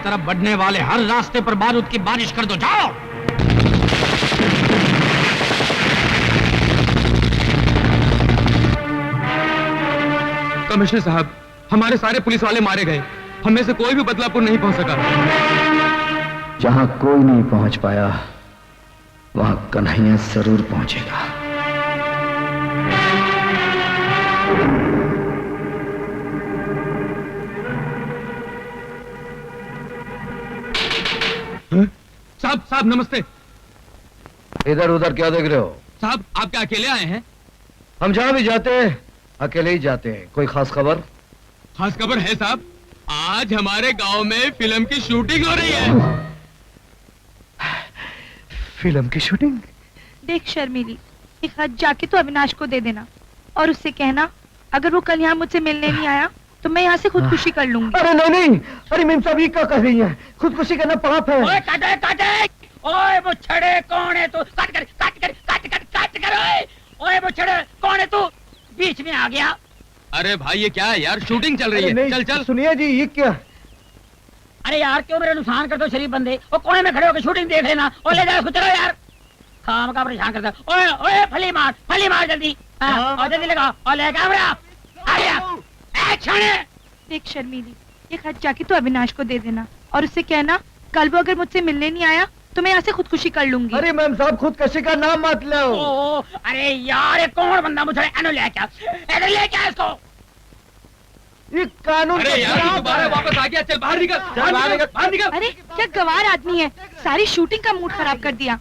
तरफ बढ़ने वाले हर रास्ते पर बारूद की बारिश कर दो। जाओ। कमिश्नर साहब, हमारे सारे पुलिस वाले मारे गए। हम में से कोई भी बदलापुर नहीं पहुंच सका। जहां कोई नहीं पहुंच पाया वहां कन्हैया जरूर पहुंचेगा। साहब नमस्ते। इधर उधर क्या देख रहे हो? साहब आप क्या अकेले आए हैं? हम जहां भी जाते हैं अकेले ही जाते हैं। कोई खास खबर? खास खबर है साहब, आज हमारे गांव में फिल्म की शूटिंग हो रही है। फिल्म की शूटिंग? देख शर्मीली, एक हाथ जाके तो अविनाश को दे देना और उससे कहना अगर वो कल यहाँ मुझसे मिलने नहीं आया तो मैं यहाँ से खुदकुशी कर लूंगी। अरे नहीं, अरे मेम साहब ये क्या कर रही है? खुदकुशी करना पाप है। ओए काटे काटे, ओए मुछड़े कौन है तू? काट कर काट कर काट कर काट कर। ओए मुछड़े कौन है तू? बीच में आ गया। अरे भाई ये क्या है यार, शूटिंग चल रही है। चल चल। सुनिए जी ये क्या? अरे यार क्यों मेरा नुकसान करते हो शरीफ बंदे? वो कोने में खड़े होकर शूटिंग देख लेना। और ले जाओ उसको, चलो यार। खाम का परेशान करता। ओए ओए फली मार जल्दी। और जल्दी लगा और ले कैमरा। आ गया एक्शन। देख शर्मीली, एक हाथ जाके तो अविनाश को दे देना और उससे कहना कल वो अगर मुझसे मिलने नहीं आया तो मैं यहाँ से खुदकुशी कर लूंगी। अरे मैम साहब खुदकुशी का नाम मत लो। अरे यार ये कौन बंदा मुझे ले क्या इसको? ये कानून अरे यार दोबारा वापस आ गया। चल बाहर निकल, बाहर निकल। अरे क्या गवार आदमी है, सारी शूटिंग का मूड खराब कर दिया।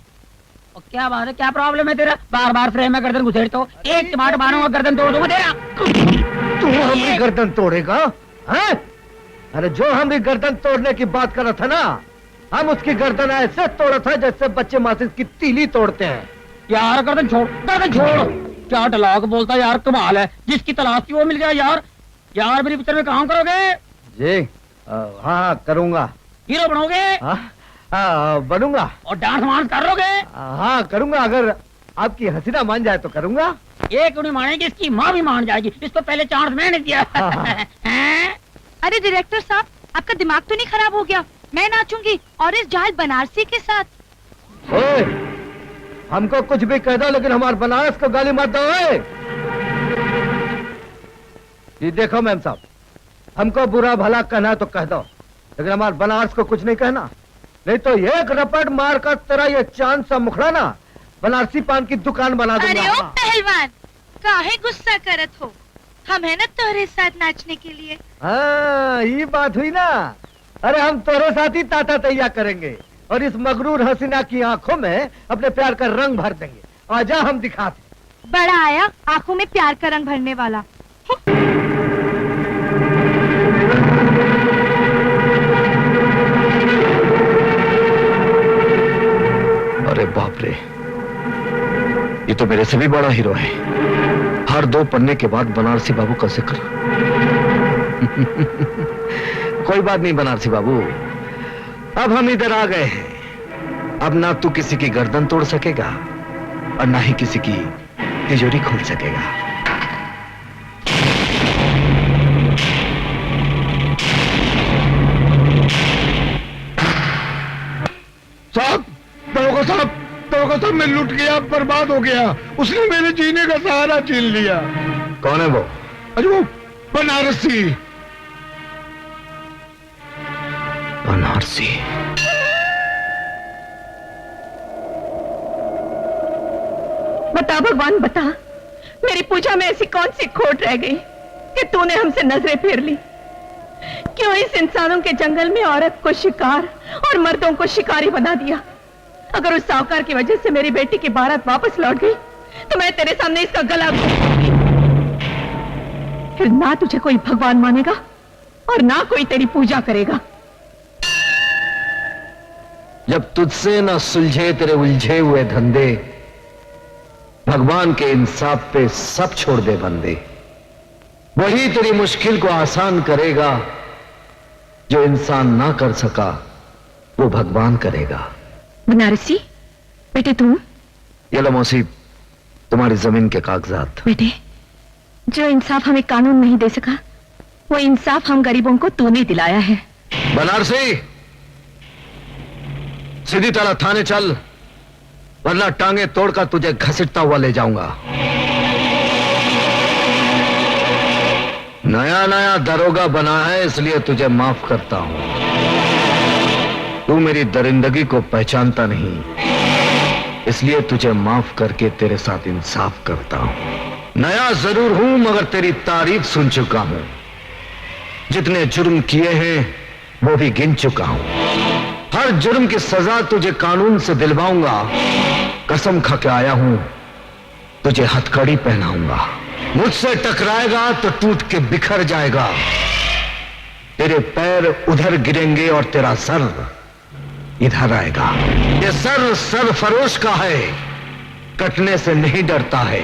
क्या बात है, क्या प्रॉब्लम है तेरा? बार बार फ्रेम में गर्दन घुसेड़ तो एक टमाटर मारूंगा गर्दन तोड़ दूंगा तेरा। तू हमारी गर्दन तोड़ेगा? हैं? अरे जो हमारी गर्दन तोड़ने की बात कर रहा था ना, हम उसकी गर्दन ऐसे तोड़ा था जैसे बच्चे माचिस की तीली तोड़ते हैं। यार गर्दन छोड़, गर्दन छोड़। क्या डायलॉग बोलता यार, कमाल है। जिसकी तलाश थी वो मिल गया यार। यार मेरी पिक्चर में काम करोगे? जी हाँ करूंगा। हीरो बनोगे? हाँ बनूंगा। और डांस वांस करोगे? हाँ करूंगा, अगर आपकी हसीना मान जाए तो करूंगा। एक नहीं मानेगी, इसकी माँ भी मान जाएगी। इसको पहले चांस मैंने दिया। अरे डायरेक्टर साहब आपका दिमाग तो नहीं खराब हो गया? मैं नाचूंगी और इस जाल बनारसी के साथ। ओए, हमको कुछ भी कह दो लेकिन हमारे बनारस को गाली मत दो। ये देखो मैम साहब, हमको बुरा भला कहना तो कह दो लेकिन हमारे बनारस को कुछ नहीं कहना, नहीं तो एक रपट मार कर तेरा ये चांद सा मुखड़ा ना बनारसी पान की दुकान बना दूंगा। अरे ओ पहलवान, काहे गुस्सा करत हो? हम है ना तोरे साथ नाचने के लिए। हाँ ये बात हुई ना। अरे हम तोरे साथ ही ताता तैया करेंगे और इस मगरूर हसीना की आंखों में अपने प्यार का रंग भर देंगे। आजा हम दिखाते। बड़ा आया आंखों में प्यार का रंग भरने वाला। अरे बाप रे, ये तो मेरे से भी बड़ा हीरो है। हर 2 पन्ने के बाद बनारसी बाबू का जिक्र। कोई बात नहीं बनारसी बाबू, अब हम इधर आ गए हैं। अब ना तू किसी की गर्दन तोड़ सकेगा और ना ही किसी की तिजोरी खोल सकेगा। दरोगा साहब मैं लुट गया, बर्बाद हो गया। उसने मेरे जीने का सहारा छीन लिया। कौन है वो? अरे वो बनारसी। बनारसी? बता भगवान बता, मेरी पूजा में ऐसी कौन सी खोट रह गई कि तूने हमसे नजरें फेर ली? क्यों इस इंसानों के जंगल में औरत को शिकार और मर्दों को शिकारी बना दिया? अगर उस साहूकार की वजह से मेरी बेटी की बारात वापस लौट गई तो मैं तेरे सामने इसका गला घोंटूंगी। फिर ना तुझे कोई भगवान मानेगा और ना कोई तेरी पूजा करेगा। जब तुझसे ना सुलझे तेरे उलझे हुए धंधे, भगवान के इंसाफ पे सब छोड़ दे बंदे। वही तेरी मुश्किल को आसान करेगा, जो इंसान ना कर सका वो भगवान करेगा। बनारसी बेटे तुम? ये लो मौसी, तुम्हारी जमीन के कागजात। बेटे, जो इंसाफ हमें कानून नहीं दे सका वो इंसाफ हम गरीबों को तूने दिलाया है। बनारसी सीधी तरह थाने चल, वरना टांगे तोड़कर तुझे घसीटता हुआ ले जाऊंगा। नया नया दरोगा बना है इसलिए तुझे माफ करता हूं। तू मेरी दरिंदगी को पहचानता नहीं, इसलिए तुझे माफ करके तेरे साथ इंसाफ करता हूं। नया जरूर हूं मगर तेरी तारीफ सुन चुका हूं। जितने जुर्म किए हैं वो भी गिन चुका हूं। हर जुर्म की सजा तुझे कानून से दिलवाऊंगा। कसम खा के आया हूं, तुझे हथकड़ी पहनाऊंगा। मुझसे टकराएगा तो टूट के बिखर जाएगा। तेरे पैर उधर गिरेंगे और तेरा सर इधर आएगा। ये सर सरफरोश का है, कटने से नहीं डरता है।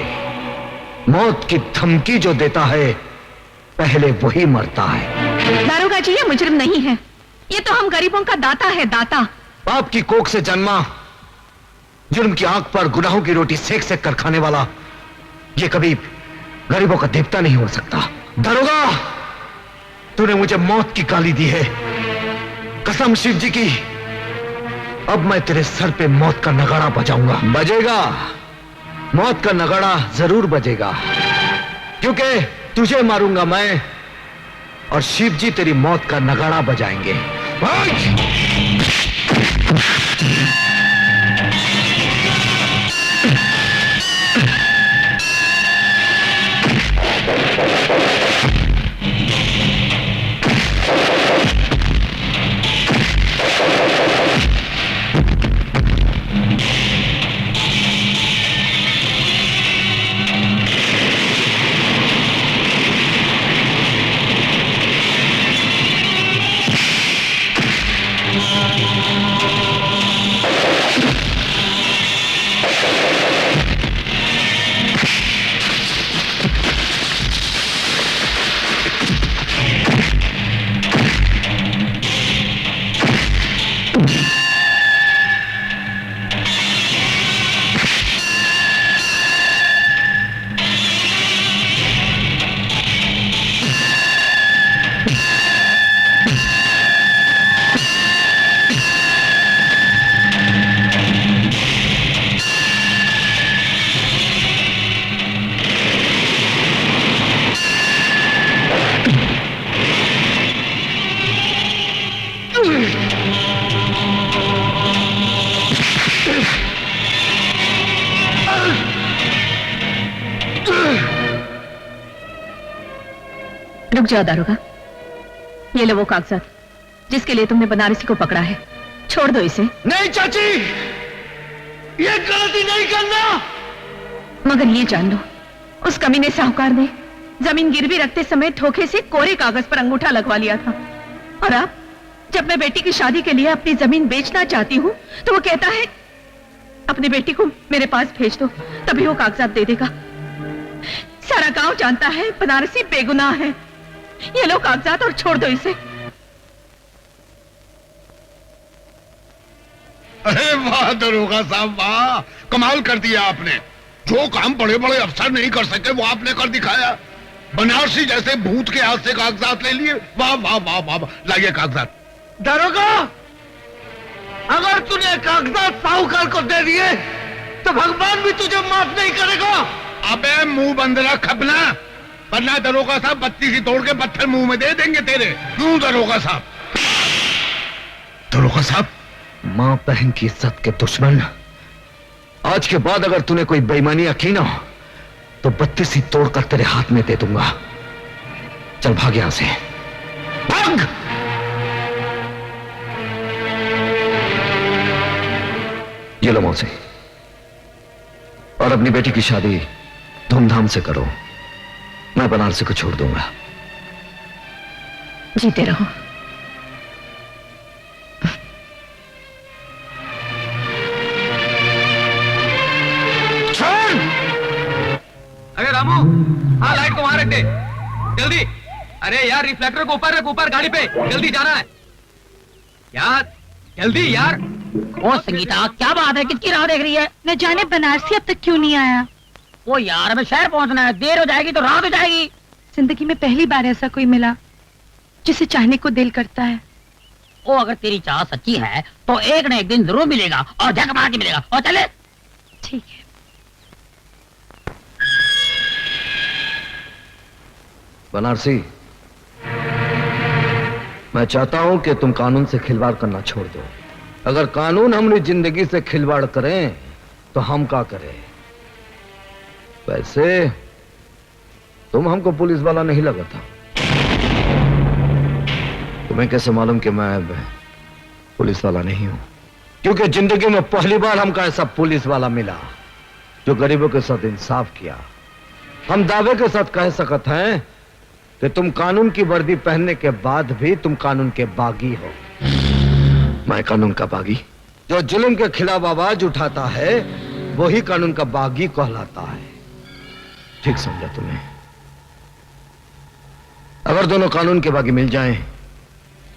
मौत की धमकी जो देता है पहले वही मरता है। दारोगा जी ये मुजरिम नहीं है, ये तो हम गरीबों का दाता है, दाता। बाप की कोख से जन्मा, जुर्म की आंख पर गुनाहों की रोटी सेक सेक कर खाने वाला ये कभी गरीबों का देवता नहीं हो सकता। दरोगा, तूने मुझे मौत की गाली दी है। कसम शिव जी की, अब मैं तेरे सर पे मौत का नगाड़ा बजाऊंगा। बजेगा, मौत का नगाड़ा जरूर बजेगा, क्योंकि तुझे मारूंगा मैं और शिव जी तेरी मौत का नगाड़ा बजाएंगे। रुक जाओ दारोगा, ये लो वो कागजात जिसके लिए तुमने बनारसी को पकड़ा है। छोड़ दो इसे। नहीं चाची, ये गलती नहीं करना। मगर ये जान लो, उस कमीने साहूकार ने जमीन गिरवी रखते समय धोखे से कोरे कागज पर अंगूठा लगवा लिया था। और अब जब मैं बेटी की शादी के लिए अपनी जमीन बेचना चाहती हूँ तो वो कहता है अपनी बेटी को मेरे पास भेज दो, तभी वो कागजात दे देगा। सारा गांव जानता है बनारसी बेगुनाह है। ये लो कागजात और छोड़ दो इसे। अरे वाह दरोगा साहब, वाह, कमाल कर दिया आपने। जो काम बड़े बड़े अफसर नहीं कर सके वो आपने कर दिखाया। बनारसी जैसे भूत के हाथ से कागजात ले लिए। वाह वाह वाह वाह, लाइए कागजात। दरोगा, अगर तूने कागजात साहूकार को दे दिए तो भगवान भी तुझे माफ नहीं करेगा। अबे मुंह बंद रख अपना, वरना दरोगा साहब बत्ती सी तोड़ के पत्थर मुंह में दे देंगे तेरे। क्यों दरोगा साहब? दरोगा साहब, मां बहन की इज्जत के दुश्मन, आज के बाद अगर तूने कोई बेईमानियां की ना तो बत्ती सी तोड़कर तेरे हाथ में दे दूंगा। चल भाग यहां से, भाग। ये लो मौसी, और अपनी बेटी की शादी धूमधाम से करो। मैं बनारसी को छोड़ दूंगा। जीते रहो। अरे रामू, हाँ लाइट को वहां रख दे, जल्दी। अरे यार रिफ्लेक्टर को ऊपर रख, ऊपर गाड़ी पे, जल्दी जाना है यार, जल्दी यार। ओ संगीता, क्या बात है, किसकी राह देख रही है? न जाने बनारसी अब तक क्यों नहीं आया। ओ यार, हमें शहर पहुंचना है, देर हो जाएगी तो रात हो जाएगी। जिंदगी में पहली बार ऐसा कोई मिला जिसे चाहने को दिल करता है। ओ अगर तेरी चाह सच्ची है तो एक न एक दिन जरूर मिलेगा, और झक मार के मिलेगा। और चले। ठीक है। बनारसी, मैं चाहता हूं कि तुम कानून से खिलवाड़ करना छोड़ दो। अगर कानून हमारी जिंदगी से खिलवाड़ करें तो हम क्या करें? वैसे तुम हमको पुलिस वाला नहीं लगा था। तुम्हें कैसे मालूम कि मैं अब पुलिस वाला नहीं हूं? क्योंकि जिंदगी में पहली बार हमको ऐसा पुलिस वाला मिला जो गरीबों के साथ इंसाफ किया। हम दावे के साथ कह सकते हैं कि तुम कानून की वर्दी पहनने के बाद भी तुम कानून के बागी हो। मैं कानून का बागी? जो जुल्म के खिलाफ आवाज उठाता है वही कानून का बागी कहलाता है। ठीक समझा तुमने? अगर दोनों कानून के बागी मिल जाएं,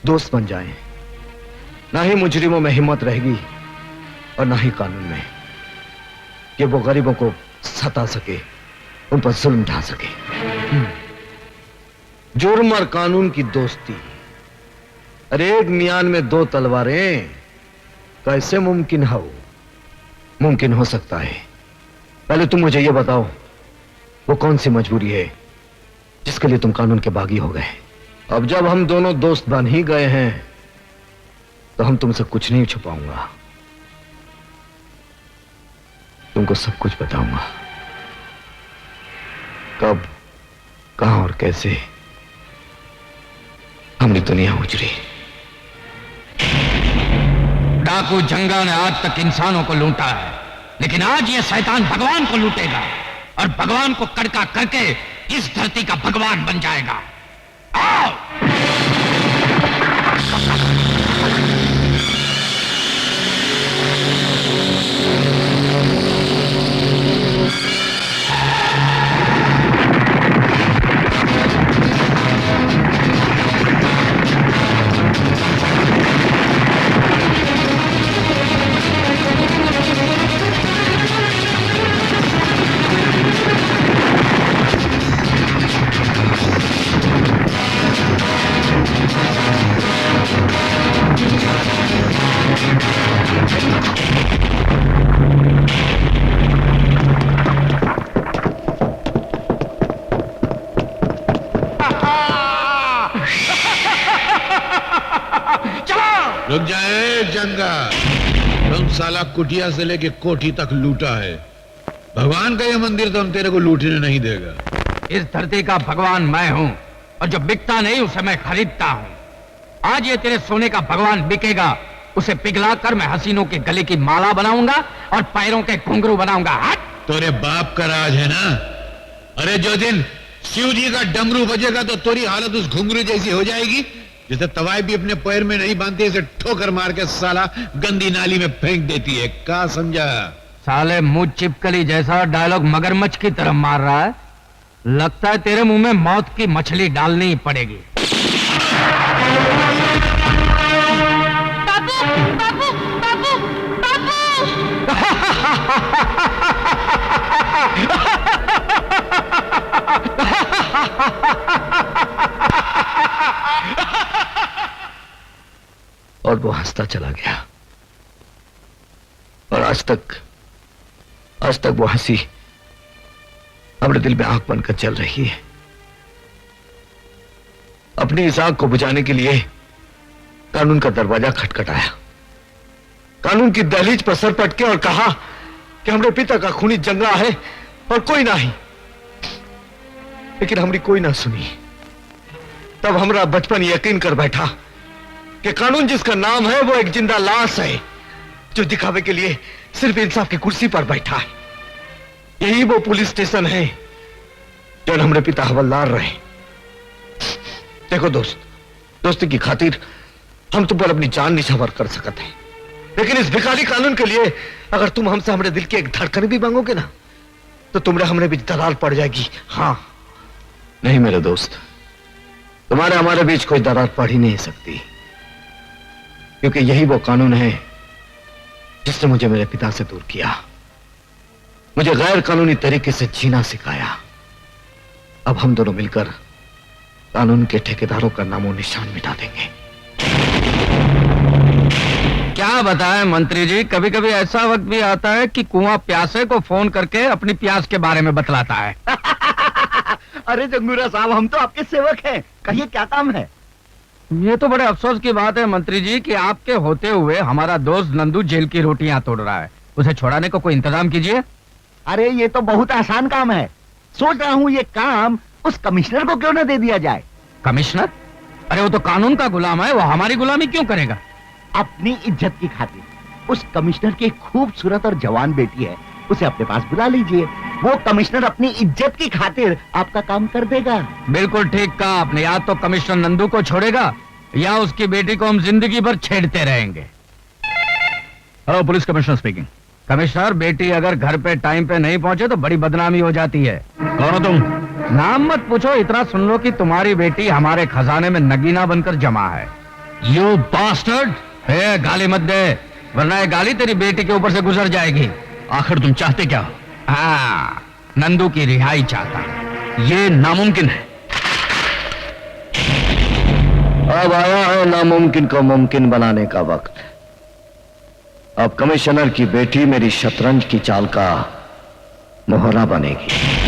दोस्त बन जाएं, ना ही मुजरिमों में हिम्मत रहेगी और ना ही कानून में कि वो गरीबों को सता सके, उन पर जुल्म ढा सके। जुर्म और कानून की दोस्ती, अरे एक मियान में दो तलवारें कैसे मुमकिन हो? मुमकिन हो सकता है। पहले तुम मुझे यह बताओ, वो कौन सी मजबूरी है जिसके लिए तुम कानून के बागी हो गए? अब जब हम दोनों दोस्त बन ही गए हैं तो हम तुमसे कुछ नहीं छुपाऊंगा, तुमको सब कुछ बताऊंगा। कब, कहां और कैसे हमारी दुनिया उजड़ी। डाकू जंगा ने आज तक इंसानों को लूटा है, लेकिन आज ये शैतान भगवान को लूटेगा और भगवान को कड़का करके इस धरती का भगवान बन जाएगा। आओ! रुक जाए जंगा, तुम साला कुटिया से लेके कोठी तक लूटा है। भगवान का ये मंदिर तो हम तेरे को लूटने नहीं देगा। इस धरती का भगवान मैं हूं और जो बिकता नहीं उसे मैं खरीदता हूं। आज ये तेरे सोने का भगवान बिकेगा, उसे पिघलाकर मैं हसीनों के गले की माला बनाऊंगा और पैरों के घुंघरू बनाऊंगा। हट! तोरे बाप का राज है ना? अरे जो दिन शिव जी का डमरू बजेगा तो तेरी हालत उस घुंघरू जैसी हो जाएगी जिसे तवाई भी अपने पैर में नहीं बांधती, इसे ठोकर मार के साला गंदी नाली में फेंक देती है। क्या समझा? साले मुंह चिपकली जैसा डायलॉग मगरमच्छ की तरह मार रहा है। लगता है तेरे मुंह में मौत की मछली डालनी ही पड़ेगी। बाबू, बाबू, बाबू, और वो हंसता चला गया और आज तक वो हंसी हमारे दिल में आग बनकर चल रही है। अपनी इस आग को बुझाने के लिए कानून का दरवाजा खटखटाया, कानून की दहलीज पर सर पटके और कहा कि हमारे पिता का खूनी जंगा है और कोई नहीं। लेकिन हमारी कोई ना सुनी। तब हमारा बचपन यकीन कर बैठा कि कानून जिसका नाम है वो एक जिंदा लाश है जो दिखावे के लिए सिर्फ इंसाफ की कुर्सी पर बैठा है। यही वो पुलिस स्टेशन है जो हमारे पिता हवलदार रहे। देखो दोस्त, दोस्ती की खातिर हम तुम पर अपनी जान निछावर कर सकते हैं, लेकिन इस भिखारी कानून के लिए अगर तुम हमसे हमारे दिल की एक धड़कन भी मांगोगे ना तो तुम्हारे हमने बीच दरार पड़ जाएगी। हाँ नहीं मेरे दोस्त, तुम्हारे हमारे बीच कोई दरार पड़ ही नहीं सकती, क्योंकि यही वो कानून है जिसने मुझे मेरे पिता से दूर किया, मुझे गैर कानूनी तरीके से जीना सिखाया। अब हम दोनों मिलकर कानून के ठेकेदारों का नामो निशान मिटा देंगे। क्या बताएं मंत्री जी, कभी कभी ऐसा वक्त भी आता है कि कुआं प्यासे को फोन करके अपनी प्यास के बारे में बतलाता है। अरे जंगूरा साहब, हम तो आपके सेवक हैं, कहिए क्या काम है? ये तो बड़े अफसोस की बात है मंत्री जी कि आपके होते हुए हमारा दोस्त नंदू जेल की रोटियां तोड़ रहा है। उसे छुड़ाने को कोई इंतजाम कीजिए। अरे ये तो बहुत आसान काम है। सोच रहा हूँ ये काम उस कमिश्नर को क्यों न दे दिया जाए। कमिश्नर? अरे वो तो कानून का गुलाम है, वो हमारी गुलामी क्यों करेगा? अपनी इज्जत की खातिर उस कमिश्नर की खूबसूरत और जवान बेटी है, उसे अपने पास बुला लीजिए। वो कमिश्नर अपनी इज्जत की खातिर आपका काम कर देगा। बिल्कुल ठीक कहा आपने। या तो कमिश्नर नंदू को छोड़ेगा या उसकी बेटी को हम जिंदगी भर छेड़ते रहेंगे। Hello, police commissioner speaking. Commissioner, बेटी अगर घर पे टाइम पे नहीं पहुंचे तो बड़ी बदनामी हो जाती है। कौन हो तुम? नाम मत पूछो, इतना सुन लो कि तुम्हारी बेटी हमारे खजाने में नगीना बनकर जमा है। You bastard! गाली मत दे, वरना ये गाली तेरी बेटी के ऊपर से गुजर जाएगी। आखिर तुम चाहते क्या हो? हाँ, नंदू की रिहाई चाहता। ये नामुमकिन है। अब आया है नामुमकिन को मुमकिन बनाने का वक्त। अब कमिश्नर की बेटी मेरी शतरंज की चाल का मोहरा बनेगी।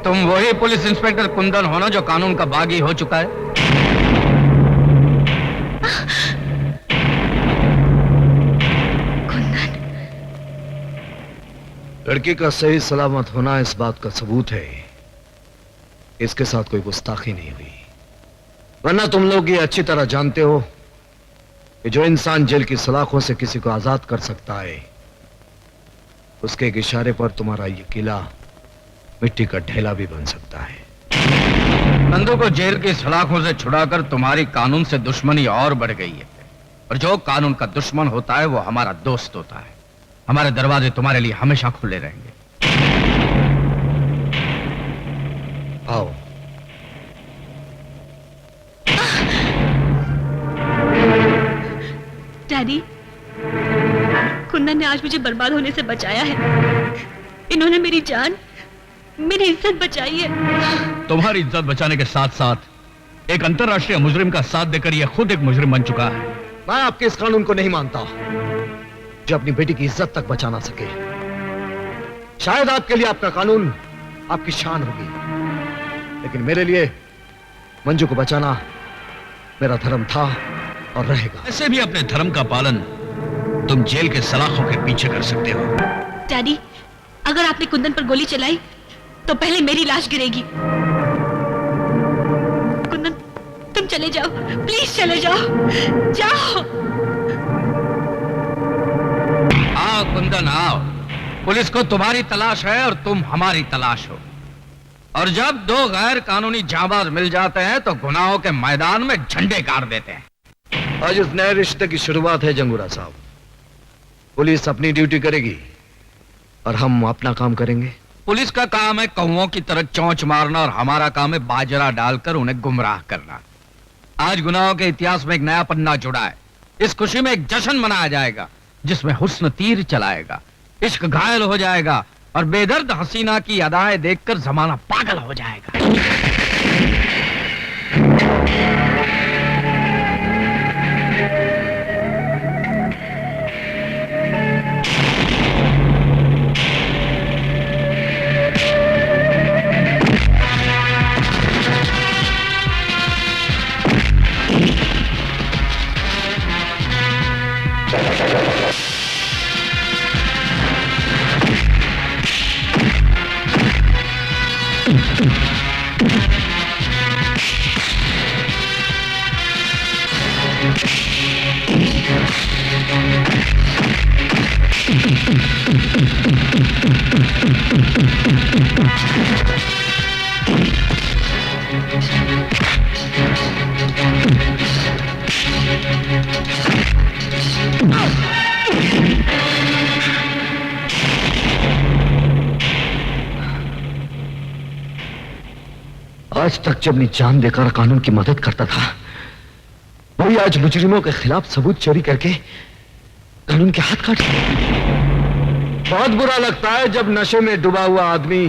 तुम वही पुलिस इंस्पेक्टर कुंदन हो ना जो कानून का बागी हो चुका है? लड़की का सही सलामत होना इस बात का सबूत है इसके साथ कोई गुस्ताखी नहीं हुई। वरना तुम लोग ये अच्छी तरह जानते हो कि जो इंसान जेल की सलाखों से किसी को आजाद कर सकता है, उसके एक इशारे पर तुम्हारा ये किला मिट्टी का ढेला भी बन सकता है। नंदू को जेल की सलाखों से छुड़ाकर तुम्हारी कानून से दुश्मनी और बढ़ गई है। और जो कानून का दुश्मन होता है वो हमारा दोस्त होता है। हमारे दरवाजे तुम्हारे लिए हमेशा खुले रहेंगे। आओ। डैडी, कुंदन ने आज मुझे बर्बाद होने से बचाया है। इन्होंने मेरी जान, मेरी इज्जत बचाई है। तुम्हारी इज्जत बचाने के साथ साथ एक अंतर्राष्ट्रीय मुजरिम का साथ देकर यह खुद एक मुजरिम बन चुका है। मैं आपके इस कानून को नहीं मानता जो अपनी बेटी की इज्जत तक बचा ना सके। शायद आपके लिए आपका कानून आपकी शान होगी, लेकिन मेरे लिए मंजू को बचाना मेरा धर्म था और रहेगा। ऐसे भी अपने धर्म का पालन तुम जेल के सलाखों के पीछे कर सकते हो। डैडी, अगर आपने कुंदन पर गोली चलाई तो पहले मेरी लाश गिरेगी। कुंदन, तुम चले जाओ, प्लीज चले जाओ, जाओ। आओ कुंदन, आओ। पुलिस को तुम्हारी तलाश है और तुम हमारी तलाश हो। और जब दो गैर कानूनी जाबाज मिल जाते हैं तो गुनाहों के मैदान में झंडे गाड़ देते हैं। आज इस नए रिश्ते की शुरुआत है जंगूरा साहब। पुलिस अपनी ड्यूटी करेगी और हम अपना काम करेंगे। पुलिस का काम है कौओं की तरह चोंच मारना और हमारा काम है बाजरा डालकर उन्हें गुमराह करना। आज गुनाहों के इतिहास में एक नया पन्ना जुड़ा है। इस खुशी में एक जश्न मनाया जाएगा जिसमें हुस्न तीर चलाएगा, इश्क घायल हो जाएगा और बेदर्द हसीना की अदाएं देखकर जमाना पागल हो जाएगा। आज तक जब अपनी जान देकर कानून की मदद करता था, वही आज मुजरिमों के खिलाफ सबूत चोरी करके कानून के हाथ काट दिए। बहुत बुरा लगता है जब नशे में डूबा हुआ आदमी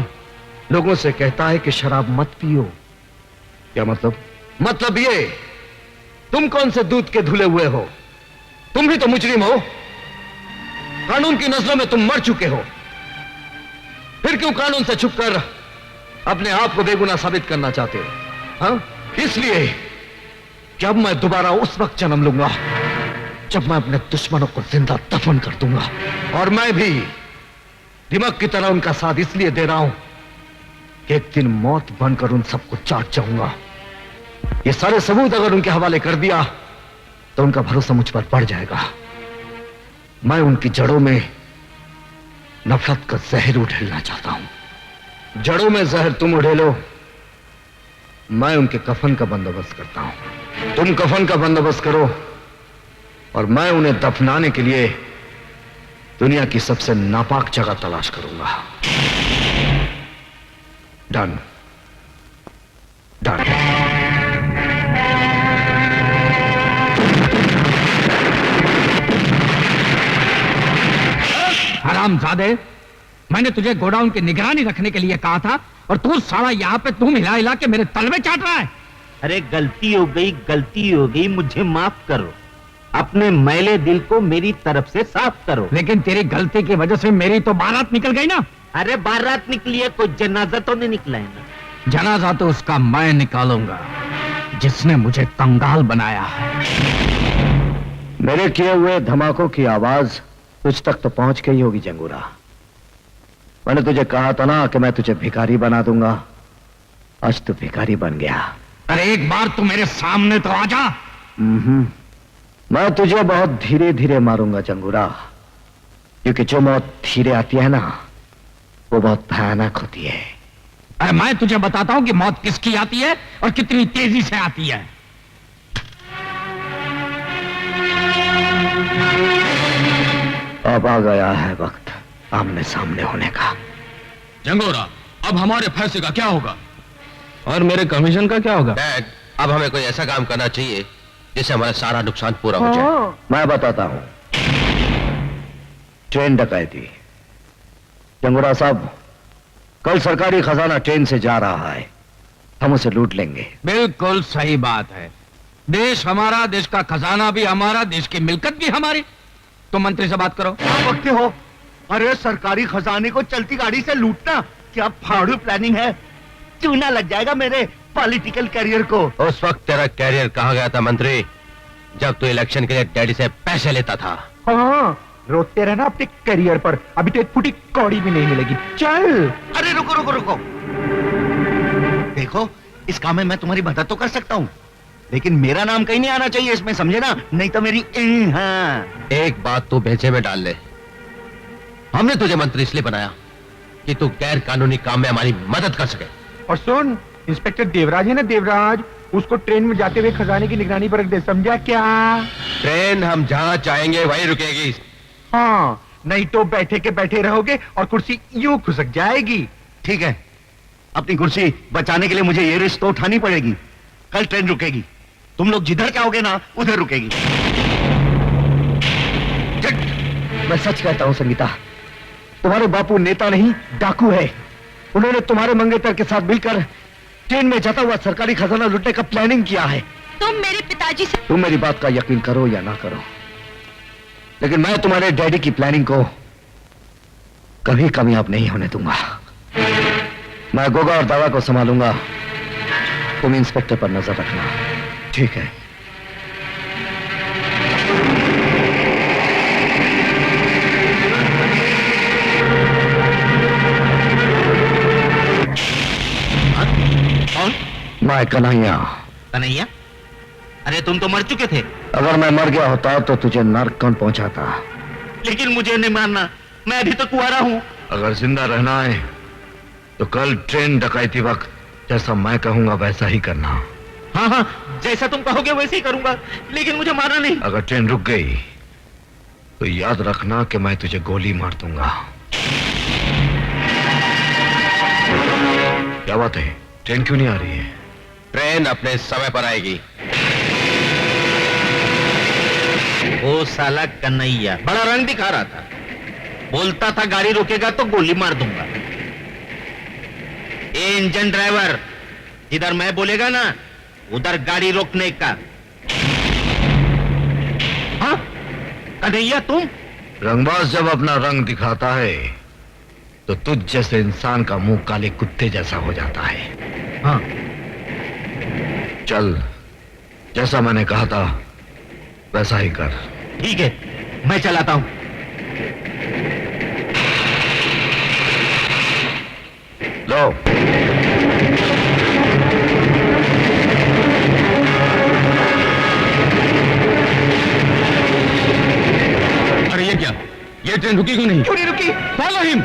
लोगों से कहता है कि शराब मत पियो। क्या मतलब? मतलब ये, तुम कौन से दूध के धुले हुए हो? तुम भी तो मुजरिम हो। कानून की नजरों में तुम मर चुके हो। फिर क्यों कानून से छुपकर अपने आप को बेगुनाह साबित करना चाहते हो? हाँ? इसलिए कि अब मैं दोबारा उस वक्त जन्म लूंगा जब मैं अपने दुश्मनों को जिंदा दफन कर दूंगा। और मैं भी दिमाग की तरह उनका साथ इसलिए दे रहा हूं कि एक दिन मौत बनकर उन सबको चाट जाऊंगा। ये सारे सबूत अगर उनके हवाले कर दिया तो उनका भरोसा मुझ पर बढ़ जाएगा। मैं उनकी जड़ों में नफरत का जहर उड़ेलना चाहता हूं। जड़ों में जहर तुम उड़ेलो, मैं उनके कफन का बंदोबस्त करता हूं। तुम कफन का बंदोबस्त करो और मैं उन्हें दफनाने के लिए दुनिया की सबसे नापाक जगह तलाश करूंगा। Done done. हरामजादे, मैंने तुझे गोडाउन की निगरानी रखने के लिए कहा था और तू साला यहाँ पे तुम हिला हिला के मेरे तलवे चाट रहा है। अरे गलती हो गई, मुझे माफ करो। अपने मैले दिल को मेरी तरफ से साफ करो। लेकिन तेरी गलती की वजह से मेरी तो बारात निकल गई ना। अरे बारात निकली है, कोई जनाजा तो नहीं निकला है ना। जनाजा तो उसका मैं निकालूंगा जिसने मुझे कंगाल बनाया है। मेरे किए हुए धमाकों की आवाज तुझ तक तो पहुंच गई होगी जंगूरा। मैंने तुझे कहा था ना कि मैं तुझे भिखारी बना दूंगा। आज तू भिखारी बन गया। अरे एक बार तू मेरे सामने तो आ जा। मैं तुझे बहुत धीरे धीरे मारूंगा जंगूरा, क्योंकि जो मौत धीरे आती है ना वो बहुत भयानक होती है। अरे मैं तुझे बताता हूं कि मौत किसकी आती है और कितनी तेजी से आती है। अब आ गया है वक्त आमने सामने होने का। जंगोरा, अब हमारे फैसले का क्या होगा? और मेरे कमीशन का क्या होगा? डैड, अब हमें कोई ऐसा काम करना चाहिए जिससे हमारा सारा नुकसान पूरा हो जाए। मैं बताता हूं। ट्रेन डकैती। जंगोरा साहब, कल सरकारी खजाना ट्रेन से जा रहा है, हम उसे लूट लेंगे। बिल्कुल सही बात है। देश हमारा, देश का खजाना भी हमारा, देश की मिल्कत भी हमारी। तो मंत्री से बात करो। वक्त हो। अरे सरकारी खजाने को चलती गाड़ी से लूटना क्या फाड़ू प्लानिंग है? चूना लग जाएगा मेरे पॉलिटिकल कैरियर को। उस वक्त तेरा कैरियर कहाँ गया था मंत्री, जब तू इलेक्शन के लिए डैडी से पैसे लेता था? हाँ, रोते रहना अपने करियर पर, अभी तो एक फुटी कौड़ी भी नहीं मिलेगी। चल। अरे रुको रुको रुको, देखो इस काम में मैं तुम्हारी मदद तो कर सकता हूँ, लेकिन मेरा नाम कहीं नहीं आना चाहिए इसमें, समझे ना? नहीं तो मेरी हाँ। एक बात तू भेजे में डाल ले, हमने तुझे मंत्री इसलिए बनाया कि तू गैर कानूनी काम में हमारी मदद कर सके। और सुन, इंस्पेक्टर देवराज है ना, देवराज, उसको ट्रेन में जाते हुए खजाने की निगरानी पर रख दे, समझा क्या? ट्रेन हम जहाँ चाहेंगे वहीं रुकेगी। हाँ, नहीं तो बैठे के बैठे रहोगे और कुर्सी यूं खुसक जाएगी। ठीक है, अपनी कुर्सी बचाने के लिए मुझे ये रिस्क तो उठानी पड़ेगी। कल ट्रेन रुकेगी, तुम लोग जिधर जाओगे ना उधर रुकेगी। मैं सच कहता हूं संगीता, तुम्हारे बापू नेता नहीं डाकू है। उन्होंने तुम्हारे मंगेतर के साथ मिलकर ट्रेन में जाता हुआ सरकारी खजाना लूटने का प्लानिंग किया है। तुम मेरे पिताजी से तुम मेरी बात का यकीन करो या ना करो, लेकिन मैं तुम्हारे डैडी की प्लानिंग को कभी कामयाब नहीं होने दूंगा। मैं गोगा और दावा को संभालूंगा, तुम इंस्पेक्टर पर नजर रखना, ठीक है? कौन? मैं कन्हैया। कन्हैया? अरे तुम तो मर चुके थे। अगर मैं मर गया होता तो तुझे नर्क कौन पहुंचाता? लेकिन मुझे नहीं मारना, मैं अभी तो कुंवारा हूँ। अगर जिंदा रहना है तो कल ट्रेन डकैती वक्त जैसा मैं कहूंगा वैसा ही करना। हाँ हाँ, जैसा तुम कहोगे वैसे ही करूंगा, लेकिन मुझे मारना नहीं। अगर ट्रेन रुक गई तो याद रखना कि मैं तुझे गोली मार दूंगा। क्या बात है, ट्रेन क्यों नहीं आ रही है? ट्रेन अपने समय पर आएगी। वो साला कन्हैया बड़ा रंग दिखा रहा था, बोलता था गाड़ी रुकेगा तो गोली मार दूंगा। ए इंजन ड्राइवर, जिधर मैं बोलेगा ना उधर गाड़ी रोकने का। हाँ कन्हैया तुम? रंगबाज जब अपना रंग दिखाता है तो तुझ जैसे इंसान का मुंह काले कुत्ते जैसा हो जाता है। हाँ चल, जैसा मैंने कहा था वैसा ही कर। ठीक है, मैं चलाता हूं। लो। अरे ये क्या, ये ट्रेन रुकी क्यों नहीं? क्यों नहीं रुकी? Follow him.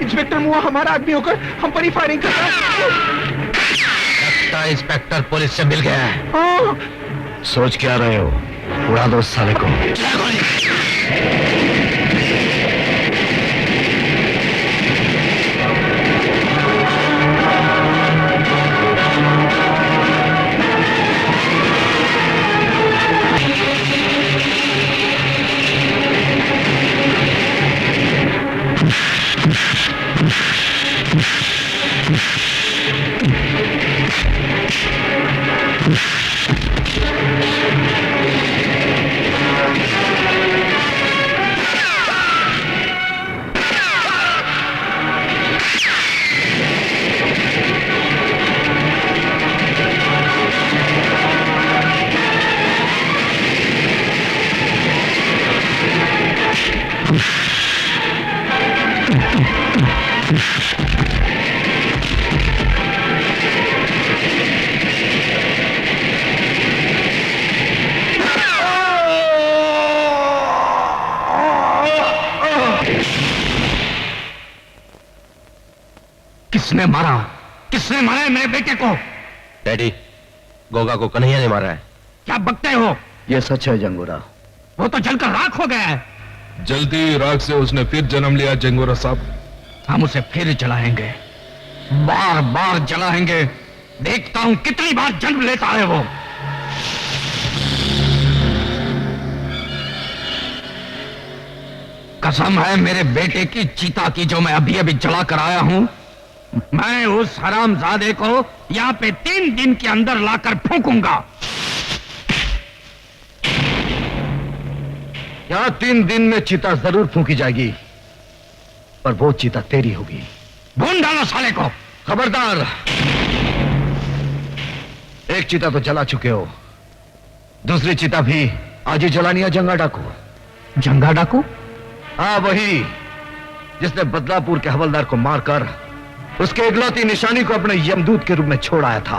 इंस्पेक्टर मुआ हमारा आदमी होकर हम पर ही फायरिंग कर रहा है। लगता है इंस्पेक्टर पुलिस से मिल गया है। हाँ। सोच क्या रहे हो? उड़ा दो उस साले को। किसने मारा? किसने मारा है मेरे बेटे को? डैडी, गोगा को कन्हैया ने मारा है। क्या बकते हो? ये सच है जंगोरा। वो तो जलकर राख हो गया है। जल्दी राख से उसने फिर जन्म लिया जंगोरा साहब। हम उसे फिर जलाएंगे, बार बार जलाएंगे। देखता हूं कितनी बार जन्म लेता है वो। कसम है मेरे बेटे की चीता की जो मैं अभी अभी जला कर आया हूं, मैं उस हरामजादे को यहां पे 3 दिन के अंदर लाकर फूंकूंगा। यहां 3 दिन में चीता जरूर फूंकी जाएगी, पर वो चीता तेरी होगी। भून डालो साले को। खबरदार, एक चीता तो जला चुके हो, दूसरी चीता भी आज ही जलानी है। जंगा डाकू। जंगा डाकू? हाँ, वही जिसने बदलापुर के हवलदार को मारकर उसके इकलौती निशानी को अपने यमदूत के रूप में छोड़ आया था।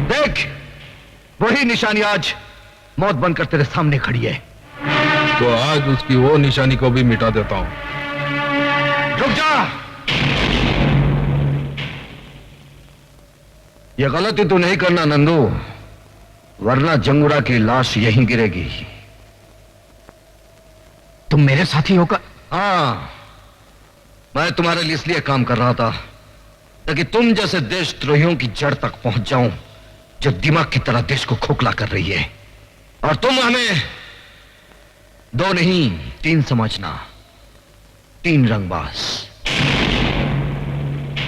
देख, वही निशानी आज मौत बनकर तेरे सामने खड़ी है। तो आज उसकी वो निशानी को भी मिटा देता हूं। रुक जा। ये गलती तो नहीं करना नंदू, वरना जंगूरा की लाश यहीं गिरेगी। तुम मेरे साथी होकर? हाँ, मैं तुम्हारे लिए इसलिए काम कर रहा था ताकि तुम जैसे देशद्रोहियों की जड़ तक पहुंच जाऊं, जो दिमाग की तरह देश को खोखला कर रही है। और तुम हमें 2 नहीं 3 समझना, 3 रंगबाज।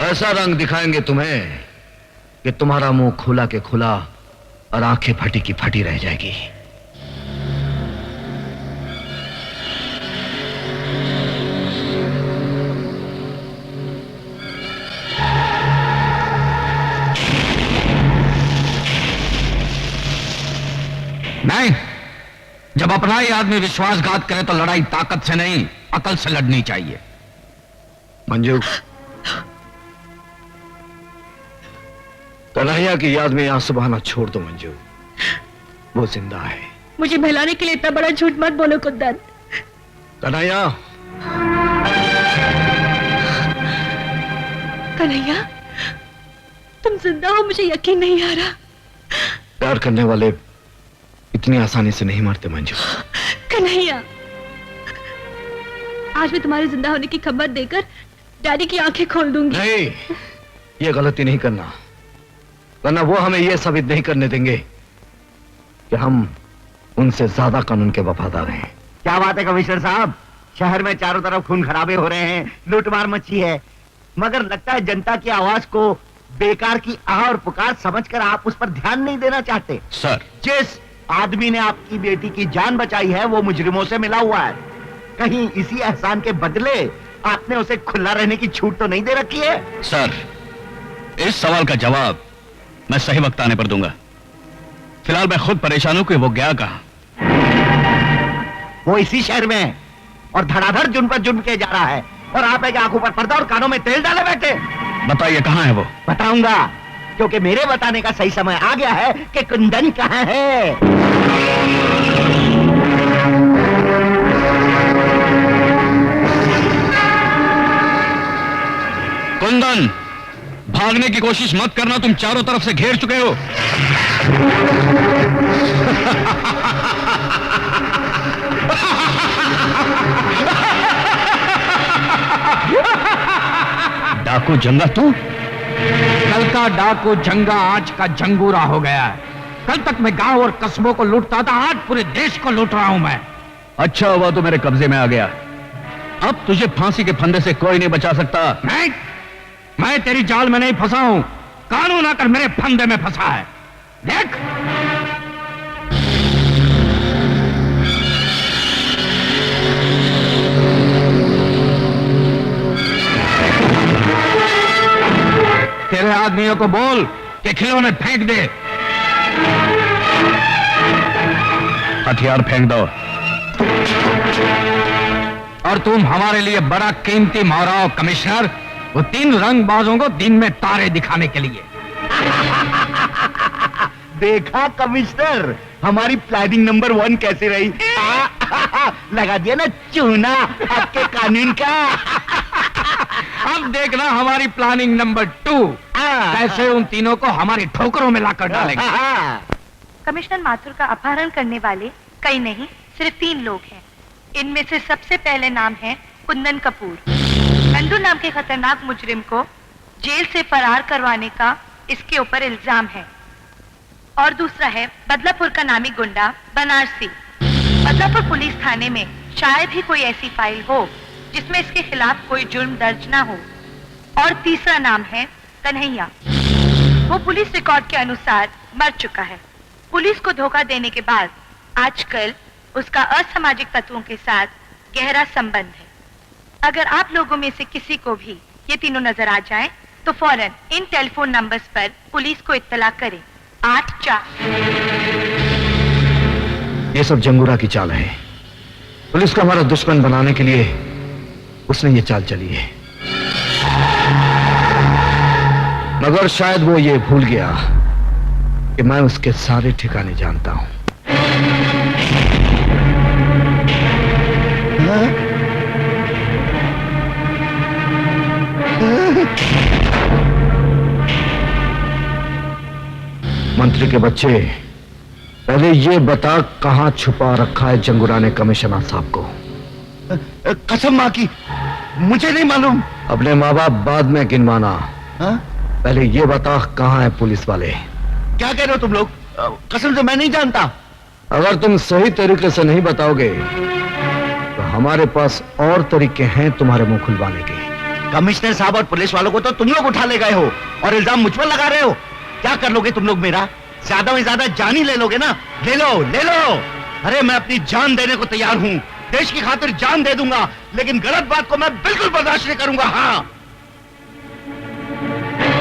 ऐसा रंग दिखाएंगे तुम्हें कि तुम्हारा मुंह खुला के खुला और आंखें फटी की फटी रह जाएगी। नहीं, जब अपना ही आदमी विश्वासघात करे तो लड़ाई ताकत से नहीं, अकल से लड़नी चाहिए। मंजू, कन्हैया की याद में आंसू बहाना छोड़ दो मंजू, वो जिंदा है। मुझे बहलाने के लिए इतना बड़ा झूठ मत बोलो कुंदन। कन्हैया, कन्हैया, तुम जिंदा हो, मुझे यकीन नहीं आ रहा। प्यार करने वाले इतनी आसानी से नहीं मरते मंजू। कन्हैया, आज मैं तुम्हारे जिंदा होने की खबर देकर डैडी की आंखें खोल दूंगी। नहीं, ये गलती नहीं करना, वरना वो हमें ये साबित नहीं करने देंगे कि हम उनसे ज्यादा कानून के वफादार हैं। क्या बात है कमिश्नर साहब, शहर में चारों तरफ खून खराबे हो रहे हैं, लूटमार मची है, मगर लगता है जनता की आवाज को बेकार की आह और पुकार समझकर आप उस पर ध्यान नहीं देना चाहते। सर, जिस आदमी ने आपकी बेटी की जान बचाई है वो मुजरिमों से मिला हुआ है। कहीं इसी एहसान के बदले आपने उसे खुला रहने की छूट तो नहीं दे रखी है? सर, इस सवाल का जवाब मैं सही वक्त आने पर दूंगा। फिलहाल मैं खुद परेशान हूं कि वो गया कहां। वो इसी शहर में है और धड़ाधड़ जुर्म पर जुर्म किया जा रहा है, और आप एक आंखों पर पर्दा और कानों में तेल डाले बैठे। बताइए कहां है वो? बताऊंगा, क्योंकि मेरे बताने का सही समय आ गया है कि कुंदन कहां है। कुंदन, भागने की कोशिश मत करना, तुम चारों तरफ से घेर चुके हो। डाकू जंगा तू? कल का डाकू जंगा आज का जंगूरा हो गया है। कल तक मैं गांव और कस्बों को लूटता था, आज पूरे देश को लूट रहा हूं मैं। अच्छा हुआ तो मेरे कब्जे में आ गया। अब तुझे फांसी के फंदे से कोई नहीं बचा सकता। नहीं, मैं तेरी जाल में नहीं फंसा हूं, कानून आकर मेरे फंदे में फंसा है। देख, तेरे आदमियों को बोल कि खिलौने फेंक दे। हथियार फेंक दो। और तुम हमारे लिए बड़ा कीमती माराओ कमिश्नर, वो 3 रंगबाजों को दिन में तारे दिखाने के लिए। देखा कमिश्नर, हमारी प्लानिंग नंबर 1 कैसी रही? लगा दिया ना चूना आपके कानून का। अब देखना हमारी प्लानिंग नंबर 2 कैसे उन तीनों को हमारी ठोकरों में लाकर डालेंगे। कमिश्नर माथुर का अपहरण करने वाले कई नहीं, सिर्फ 3 लोग हैं। इनमें से सबसे पहले नाम है कुंदन कपूर। नंदू नाम के खतरनाक मुजरिम को जेल से फरार करवाने का इसके ऊपर इल्जाम है। और दूसरा है बदलापुर का नामी गुंडा बनारसी। बदलापुर पुलिस थाने में शायद ही कोई ऐसी फाइल हो जिसमें इसके खिलाफ कोई जुर्म दर्ज ना हो। और तीसरा नाम है कन्हैया। वो पुलिस रिकॉर्ड के अनुसार मर चुका है। पुलिस को धोखा देने के बाद आजकल उसका असामाजिक तत्वों के साथ गहरा संबंध है। अगर आप लोगों में से किसी को भी ये तीनों नजर आ जाएं, तो फौरन इन टेलीफोन नंबर्स पर पुलिस को इत्तला करें। 84। ये सब जंगूरा की चाल है। पुलिस को हमारा दुश्मन बनाने के लिए उसने ये चाल चली है, मगर शायद वो ये भूल गया कि मैं उसके सारे ठिकाने जानता हूं। मंत्री के बच्चे, पहले ये बता कहां छुपा रखा है जंगुरा ने कमिश्नर साहब को? कसम मां की, मुझे नहीं मालूम। अपने माँ बाप बाद में गिनवाना। पहले ये बता कहां है पुलिस वाले? क्या कह रहे हो तुम लोग? कसम से मैं नहीं जानता। अगर तुम सही तरीके से नहीं बताओगे तो हमारे पास और तरीके हैं तुम्हारे मुंह खुलवाने के। कमिश्नर साहब और पुलिस वालों को तो तुम लोग उठा ले गए हो और इल्जाम मुझ पर लगा रहे हो। क्या कर लोगे तुम लोग मेरा? ज्यादा में ज्यादा जान ही ले लोगे ना? ले लो, ले लो। अरे मैं अपनी जान देने को तैयार हूं, देश की खातिर जान दे दूंगा, लेकिन गलत बात को मैं बिल्कुल बर्दाश्त नहीं करूंगा। हाँ,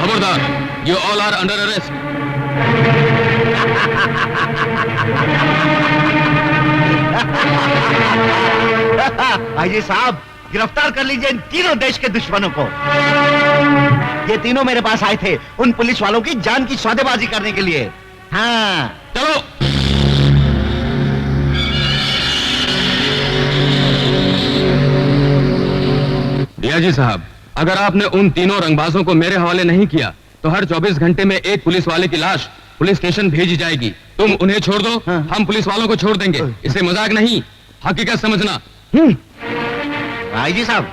खबरदार, you all are under arrest. आइए साहब, गिरफ्तार कर लीजिए इन तीनों देश के दुश्मनों को। ये तीनों मेरे पास आए थे उन पुलिस वालों की जान की सौदेबाजी करने के लिए। हाँ, चलो। डीआईजी साहब, अगर आपने उन तीनों रंगबाजों को मेरे हवाले नहीं किया तो हर 24 घंटे में एक पुलिस वाले की लाश पुलिस स्टेशन भेजी जाएगी। तुम उन्हें छोड़ दो, हम पुलिस वालों को छोड़ देंगे। इसे मजाक नहीं, हकीकत समझना। आईजी साहब,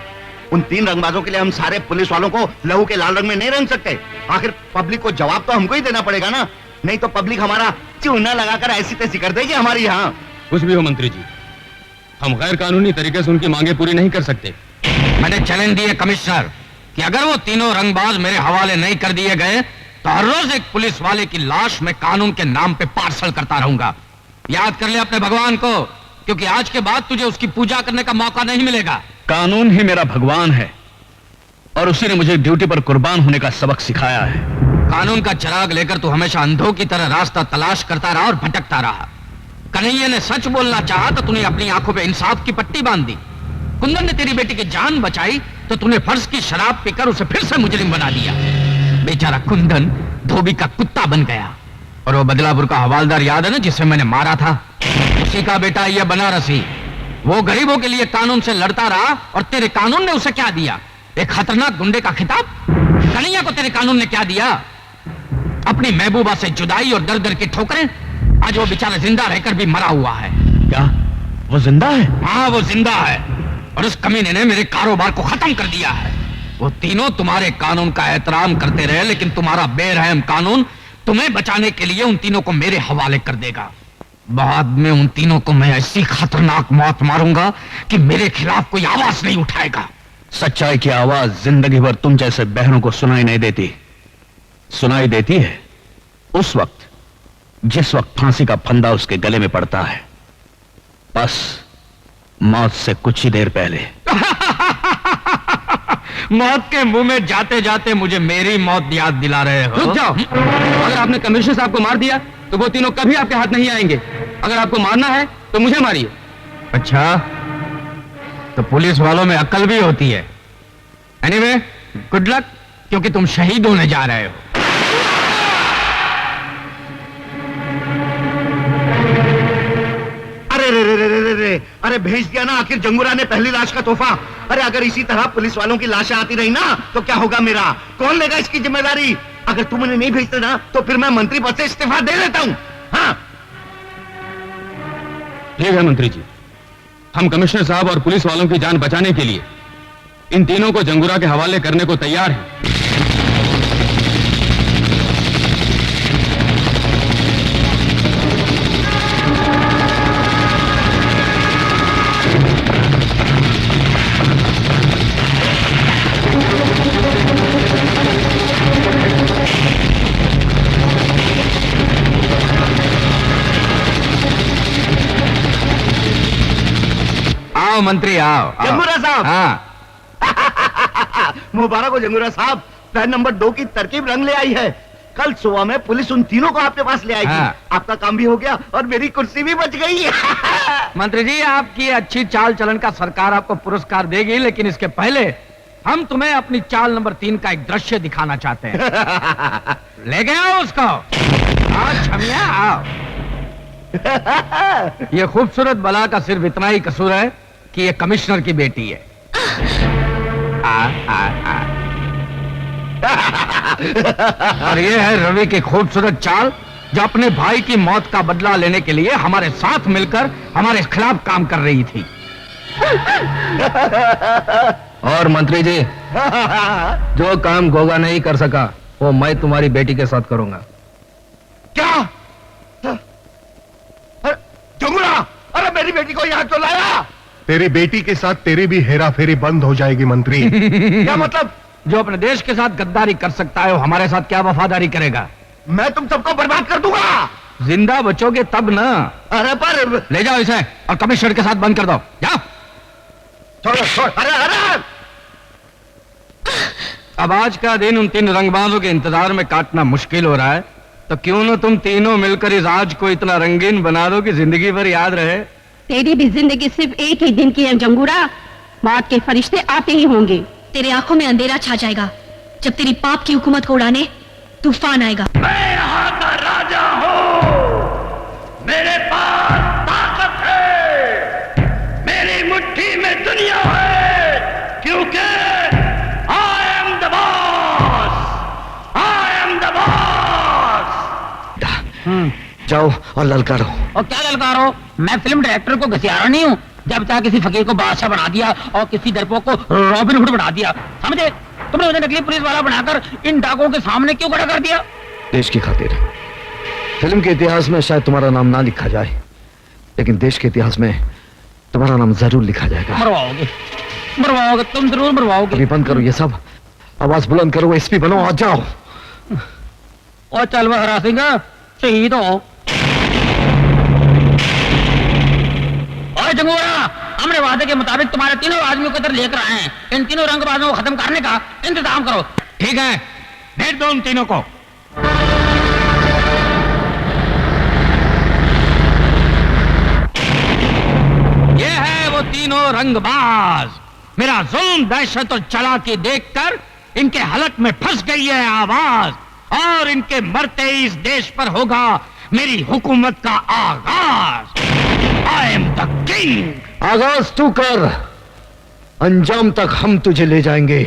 उन तीन रंगबाजों के लिए हम सारे पुलिस वालों को लहू के लाल रंग में नहीं रंग सकते। आखिर पब्लिक को जवाब तो हमको ही देना पड़ेगा ना, नहीं तो पब्लिक हमारा चूना लगाकर ऐसी तैसी कर देगी हमारी। यहाँ कुछ भी हो मंत्री जी, हम गैर कानूनी तरीके से उनकी मांगे पूरी नहीं कर सकते। मैंने चैलेंज दिए कमिश्नर कि अगर वो तीनों रंगबाज मेरे हवाले नहीं कर दिए गए तो हर रोज एक पुलिस वाले की लाश मैं कानून के नाम पे पार्सल करता रहूंगा। याद कर ले अपने भगवान को, क्योंकि आज के बाद तुझे उसकी पूजा करने का मौका नहीं मिलेगा। कानून ही मेरा भगवान है और उसी ने मुझे ड्यूटी पर कुर्बान होने का सबक सिखाया है। कानून का चिराग लेकर तू हमेशा अंधों की तरह रास्ता तलाश करता रहा और भटकता रहा। कन्हैया ने सच बोलना चाहा तो तूने अपनी आंखों पे इंसाफ की पट्टी बांध दी। कुंदन ने तेरी बेटी की जान बचाई तो तूने फर्ज की शराब पीकर उसे फिर से मुजरिम बना दिया। बेचारा कुंदन धोबी का कुत्ता बन गया। और वो बदलापुर का हवालदार याद है ना, जिसे मैंने मारा था? उसी का बेटा ये बनारसी, वो गरीबों के लिए कानून से लड़ता रहा और तेरे कानून ने उसे क्या दिया? एक खतरनाक गुंडे का खिताब। कन्हैया को तेरे कानून ने क्या दिया? अपनी महबूबा से जुदाई और दर दर की ठोकरें। आज वो बेचारा जिंदा रहकर भी मरा हुआ है। क्या वो जिंदा है? हाँ, वो जिंदा है और उस कमीने ने मेरे कारोबार को खत्म कर दिया है। वो तीनों तुम्हारे कानून का एहतराम करते रहे, लेकिन तुम्हारा बेरहम कानून तुम्हें बचाने के लिए उन तीनों को मेरे हवाले कर देगा। बाद में उन तीनों को मैं ऐसी खतरनाक मौत मारूंगा कि मेरे खिलाफ कोई आवाज नहीं उठाएगा। सच्चाई की आवाज जिंदगी भर तुम जैसे बहनों को सुनाई नहीं देती। सुनाई देती है उस वक्त जिस वक्त फांसी का फंदा उसके गले में पड़ता है, बस मौत से कुछ ही देर पहले। मौत के मुंह में जाते जाते मुझे मेरी मौत याद दिला रहे हो। रुक जाओ। अगर आपने कमिश्नर साहब को मार दिया तो वो तीनों कभी आपके हाथ नहीं आएंगे। अगर आपको मारना है तो मुझे मारिए। अच्छा, तो पुलिस वालों में अक्ल भी होती है। एनीवे, गुड लक, क्योंकि तुम शहीद होने जा रहे हो। अरे भेज दिया ना आखिर जंगूरा ने पहली लाश का तोहफा। अरे अगर इसी तरह पुलिस वालों की लाशें आती रही ना तो क्या होगा मेरा? कौन लेगा इसकी जिम्मेदारी? अगर तुम उन्हें नहीं भेजते ना तो फिर मैं मंत्री पद से इस्तीफा दे देता हूं। हाँ, ठीक है मंत्री जी, हम कमिश्नर साहब और पुलिस वालों की जान बचाने के लिए इन तीनों को जंगूरा के हवाले करने को तैयार हैं। आओ मंत्री, आओ। जंगूरा साहब। हाँ। मुबारक हो जंगूरा साहब, प्लान नंबर 2 की तरकीब रंग ले आई है। कल सुबह में पुलिस उन तीनों को आपके पास ले आएगी। हाँ। आपका काम भी हो गया और मेरी कुर्सी भी बच गई। मंत्री जी, आपकी अच्छी चाल चलन का सरकार आपको पुरस्कार देगी, लेकिन इसके पहले हम तुम्हें अपनी चाल नंबर 3 का एक दृश्य दिखाना चाहते हैं। ले गए हो उसको। आज ये खूबसूरत बला का सिर्फ इतना ही कसूर है कि ये कमिश्नर की बेटी है। और ये है रवि की खूबसूरत चाल, जो अपने भाई की मौत का बदला लेने के लिए हमारे साथ मिलकर हमारे खिलाफ काम कर रही थी। और मंत्री जी, जो काम गोगा नहीं कर सका वो मैं तुम्हारी बेटी के साथ करूंगा। क्या? जमुना, अरे मेरी बेटी को यहाँ तो लाया। तेरी बेटी के साथ तेरी भी हेरा फेरी बंद हो जाएगी मंत्री। क्या मतलब? जो अपने देश के साथ गद्दारी कर सकता है वो हमारे साथ क्या वफादारी करेगा? मैं तुम सबको बर्बाद कर दूंगा। जिंदा बचोगे तब ना। अरे पर ले जाओ इसे और कमिश्नर के साथ बंद कर दो। जाओ। छोड़। अरे अब आज का दिन उन 3 रंगबाजों के इंतजार में काटना मुश्किल हो रहा है, तो क्यों ना तुम तीनों मिलकर इस आज को इतना रंगीन बना दो कि जिंदगी भर याद रहे। तेरी भी जिंदगी सिर्फ एक ही दिन की है जंगूरा। मौत के फरिश्ते आते ही होंगे। तेरी आंखों में अंधेरा छा जाएगा जब तेरी पाप की हुकूमत को उड़ाने तूफान आएगा। मैं यहाँ का राजा हूँ, मेरे पास ताकत है, मेरी मुट्ठी में दुनिया है, क्योंकि I am the boss, I am the boss। जाओ और ललकारो। और क्या ललकारो? मैं फिल्म डायरेक्टर को घसियारा नहीं हूँ। जब चाहे किसी फकीर को बादशाह बना दिया और किसी डरपोक को रॉबिन हुड बना दिया। समझे? तुमने मुझे नकली पुलिस वाला बनाकर इन डाकुओं के सामने क्यों खड़ा कर दिया? देश की खातिर। फिल्म के इतिहास में शायद तुम्हारा नाम ना लिखा जाए, लेकिन देश के इतिहास में तुम्हारा नाम जरूर लिखा जाएगा। मरवाओगे तुम, जरूर मरवाओगे। अभी बंद करो ये सब, आवाज बुलंद करो, एसपी बनो, आ जाओ। और चल वह हरा सिंह, शहीद हो। और जंगूरा, हमने वादे के मुताबिक तुम्हारे तीनों आदमियों को इधर लेकर आए हैं। इन तीनों रंगबाजों को खत्म करने का इंतजाम करो। ठीक है, भेज दो उन तीनों को। ये है वो तीनों रंगबाज। मेरा जुल्म, दहशत और चालाकी देखकर इनके हलक में फंस गई है आवाज, और इनके मरते ही इस देश पर होगा मेरी हुकूमत का आगाज। I am the king. आगाज तू कर, अंजाम तक हम तुझे ले जाएंगे।